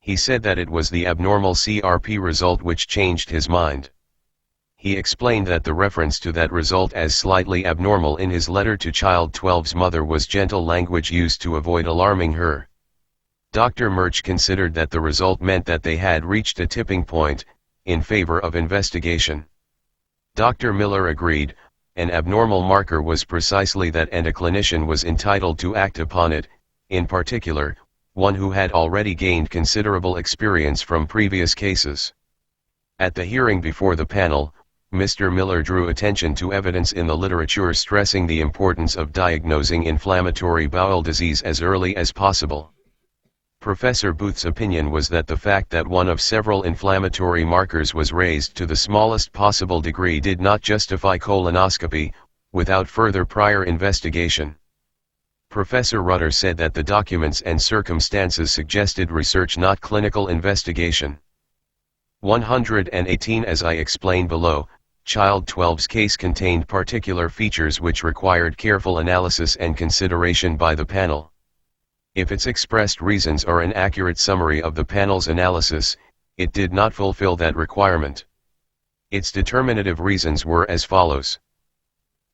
He said that it was the abnormal CRP result which changed his mind. He explained that the reference to that result as slightly abnormal in his letter to child 12's mother was gentle language used to avoid alarming her. Dr. M.O.H considered that the result meant that they had reached a tipping point, in favor of investigation. Dr. Miller agreed, an abnormal marker was precisely that and a clinician was entitled to act upon it, in particular, one who had already gained considerable experience from previous cases. At the hearing before the panel, Mr. Miller drew attention to evidence in the literature stressing the importance of diagnosing inflammatory bowel disease as early as possible. Professor Booth's opinion was that the fact that one of several inflammatory markers was raised to the smallest possible degree did not justify colonoscopy, without further prior investigation. Professor Rutter said that the documents and circumstances suggested research, not clinical investigation. 118 As I explained below, Child 12's case contained particular features which required careful analysis and consideration by the panel. If its expressed reasons are an accurate summary of the panel's analysis, it did not fulfill that requirement. Its determinative reasons were as follows.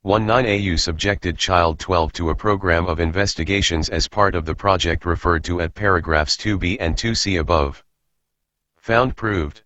19A. You subjected Child 12 to a program of investigations as part of the project referred to at paragraphs 2b and 2c above. Found proved.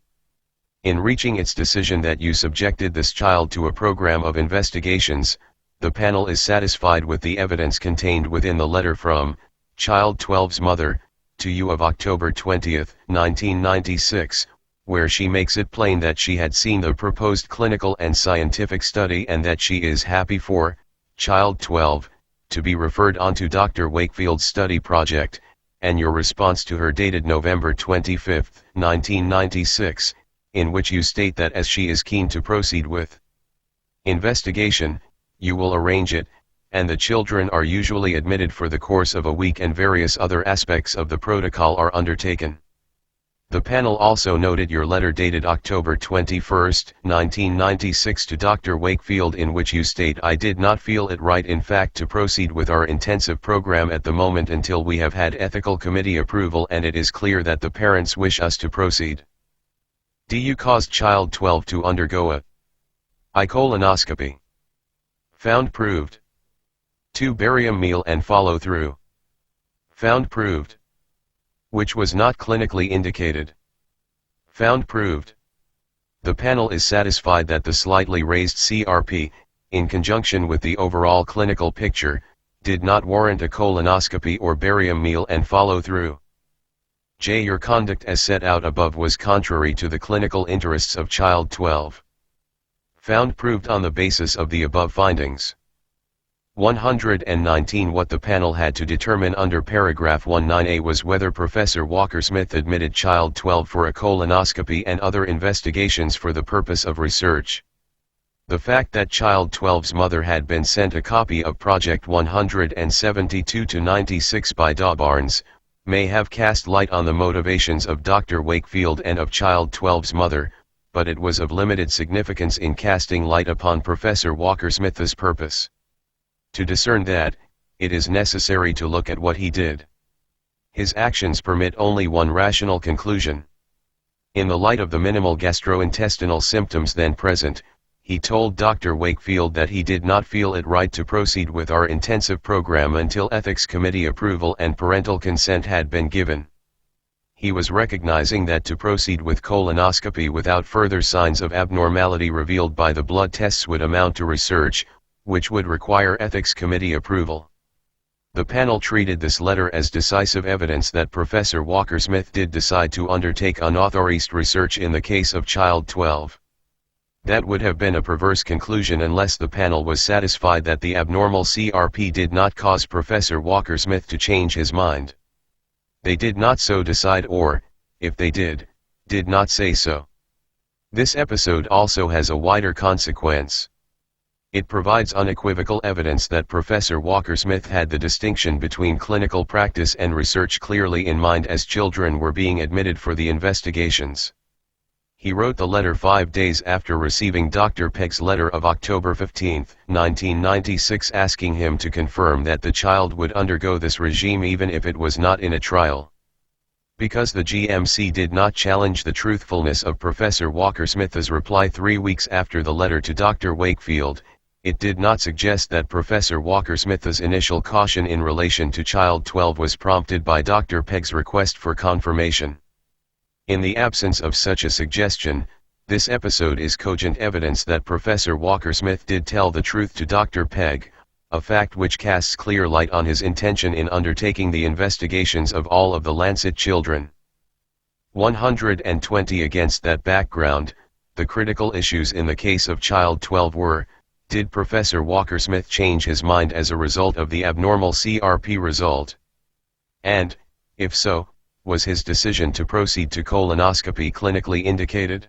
In reaching its decision that you subjected this child to a program of investigations, the panel is satisfied with the evidence contained within the letter from Child 12's mother to you of October 20, 1996, where she makes it plain that she had seen the proposed clinical and scientific study and that she is happy for Child 12 to be referred on to Dr. Wakefield's study project, and your response to her dated November 25, 1996, in which you state that as she is keen to proceed with investigation, you will arrange it, and the children are usually admitted for the course of a week and various other aspects of the protocol are undertaken. The panel also noted your letter dated October 21, 1996 to Dr. Wakefield, in which you state, I did not feel it right in fact to proceed with our intensive program at the moment until we have had ethical committee approval and it is clear that the parents wish us to proceed. You caused Child 12 to undergo a colonoscopy. Found proved. 2. Barium meal and follow through. Found proved. Which was not clinically indicated. Found proved. The panel is satisfied that the slightly raised CRP, in conjunction with the overall clinical picture, did not warrant a colonoscopy or barium meal and follow through. Your conduct as set out above was contrary to the clinical interests of Child 12. Found proved on the basis of the above findings. 119 What the panel had to determine under paragraph 19A was whether Professor Walker-Smith admitted Child 12 for a colonoscopy and other investigations for the purpose of research. The fact that Child 12's mother had been sent a copy of Project 172-96 by Barnes may have cast light on the motivations of Dr. Wakefield and of Child 12's mother, but it was of limited significance in casting light upon Professor Walker-Smith's purpose. To discern that, it is necessary to look at what he did. His actions permit only one rational conclusion. In the light of the minimal gastrointestinal symptoms then present, he told Dr. Wakefield that he did not feel it right to proceed with our intensive program until ethics committee approval and parental consent had been given. He was recognizing that to proceed with colonoscopy without further signs of abnormality revealed by the blood tests would amount to research, which would require ethics committee approval. The panel treated this letter as decisive evidence that Professor Walker-Smith did decide to undertake unauthorized research in the case of Child 12. That would have been a perverse conclusion unless the panel was satisfied that the abnormal CRP did not cause Professor Walker-Smith to change his mind. They did not so decide, or, if they did not say so. This episode also has a wider consequence. It provides unequivocal evidence that Professor Walker-Smith had the distinction between clinical practice and research clearly in mind as children were being admitted for the investigations. He wrote the letter 5 days after receiving Dr. Pegg's letter of October 15, 1996 asking him to confirm that the child would undergo this regime even if it was not in a trial. Because the GMC did not challenge the truthfulness of Professor Walker-Smith's reply 3 weeks after the letter to Dr. Wakefield, it did not suggest that Professor Walker-Smith's initial caution in relation to Child 12 was prompted by Dr. Pegg's request for confirmation. In the absence of such a suggestion, this episode is cogent evidence that Professor Walker-Smith did tell the truth to Dr. Pegg, a fact which casts clear light on his intention in undertaking the investigations of all of the Lancet children. 120 Against that background, the critical issues in the case of Child 12 were, did Professor Walker-Smith change his mind as a result of the abnormal CRP result? And, if so, Was his decision to proceed to colonoscopy clinically indicated?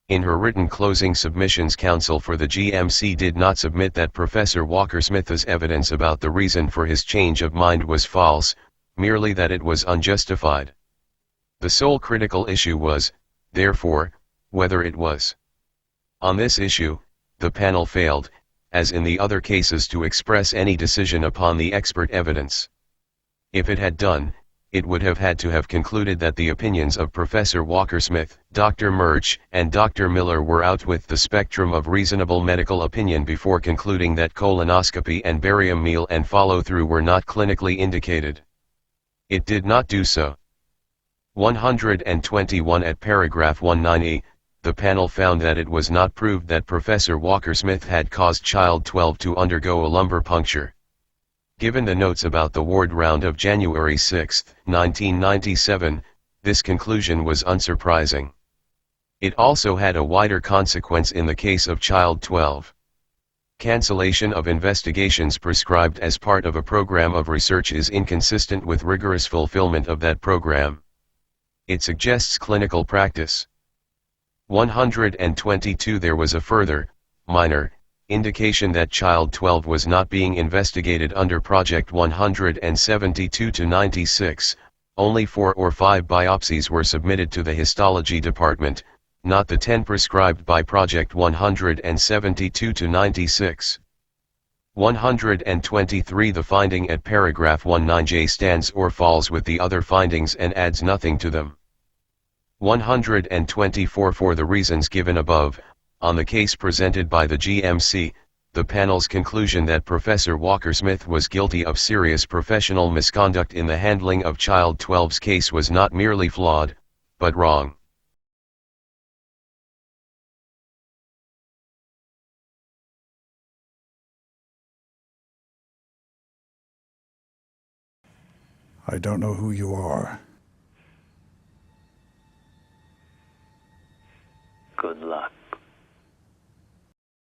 In her written closing submissions, counsel for the GMC did not submit that Professor Walker-Smith's evidence about the reason for his change of mind was false, merely that it was unjustified. The sole critical issue was, therefore, whether it was. On this issue, the panel failed, as in the other cases, to express any decision upon the expert evidence. If it had done, it would have had to have concluded that the opinions of Professor Walker-Smith, Dr. M.O.H, and Dr. Miller were out with the spectrum of reasonable medical opinion before concluding that colonoscopy and barium meal and follow-through were not clinically indicated. It did not do so. 121 at paragraph 19a, the panel found that it was not proved that Professor Walker-Smith had caused child 12 to undergo a lumbar puncture. Given the notes about the ward round of January 6, 1997, this conclusion was unsurprising. It also had a wider consequence in the case of child 12. Cancellation of investigations prescribed as part of a program of research is inconsistent with rigorous fulfillment of that program. It suggests clinical practice. 122 There was a further, minor, indication that child 12 was not being investigated under Project 172-96, only 4 or 5 biopsies were submitted to the histology department, not the 10 prescribed by Project 172-96. 123 The finding at paragraph 19j stands or falls with the other findings and adds nothing to them. 124 For the reasons given above, on the case presented by the GMC, the panel's conclusion that Professor Walker-Smith was guilty of serious professional misconduct in the handling of child 12's case was not merely flawed, but wrong. I don't know who you are. Good luck.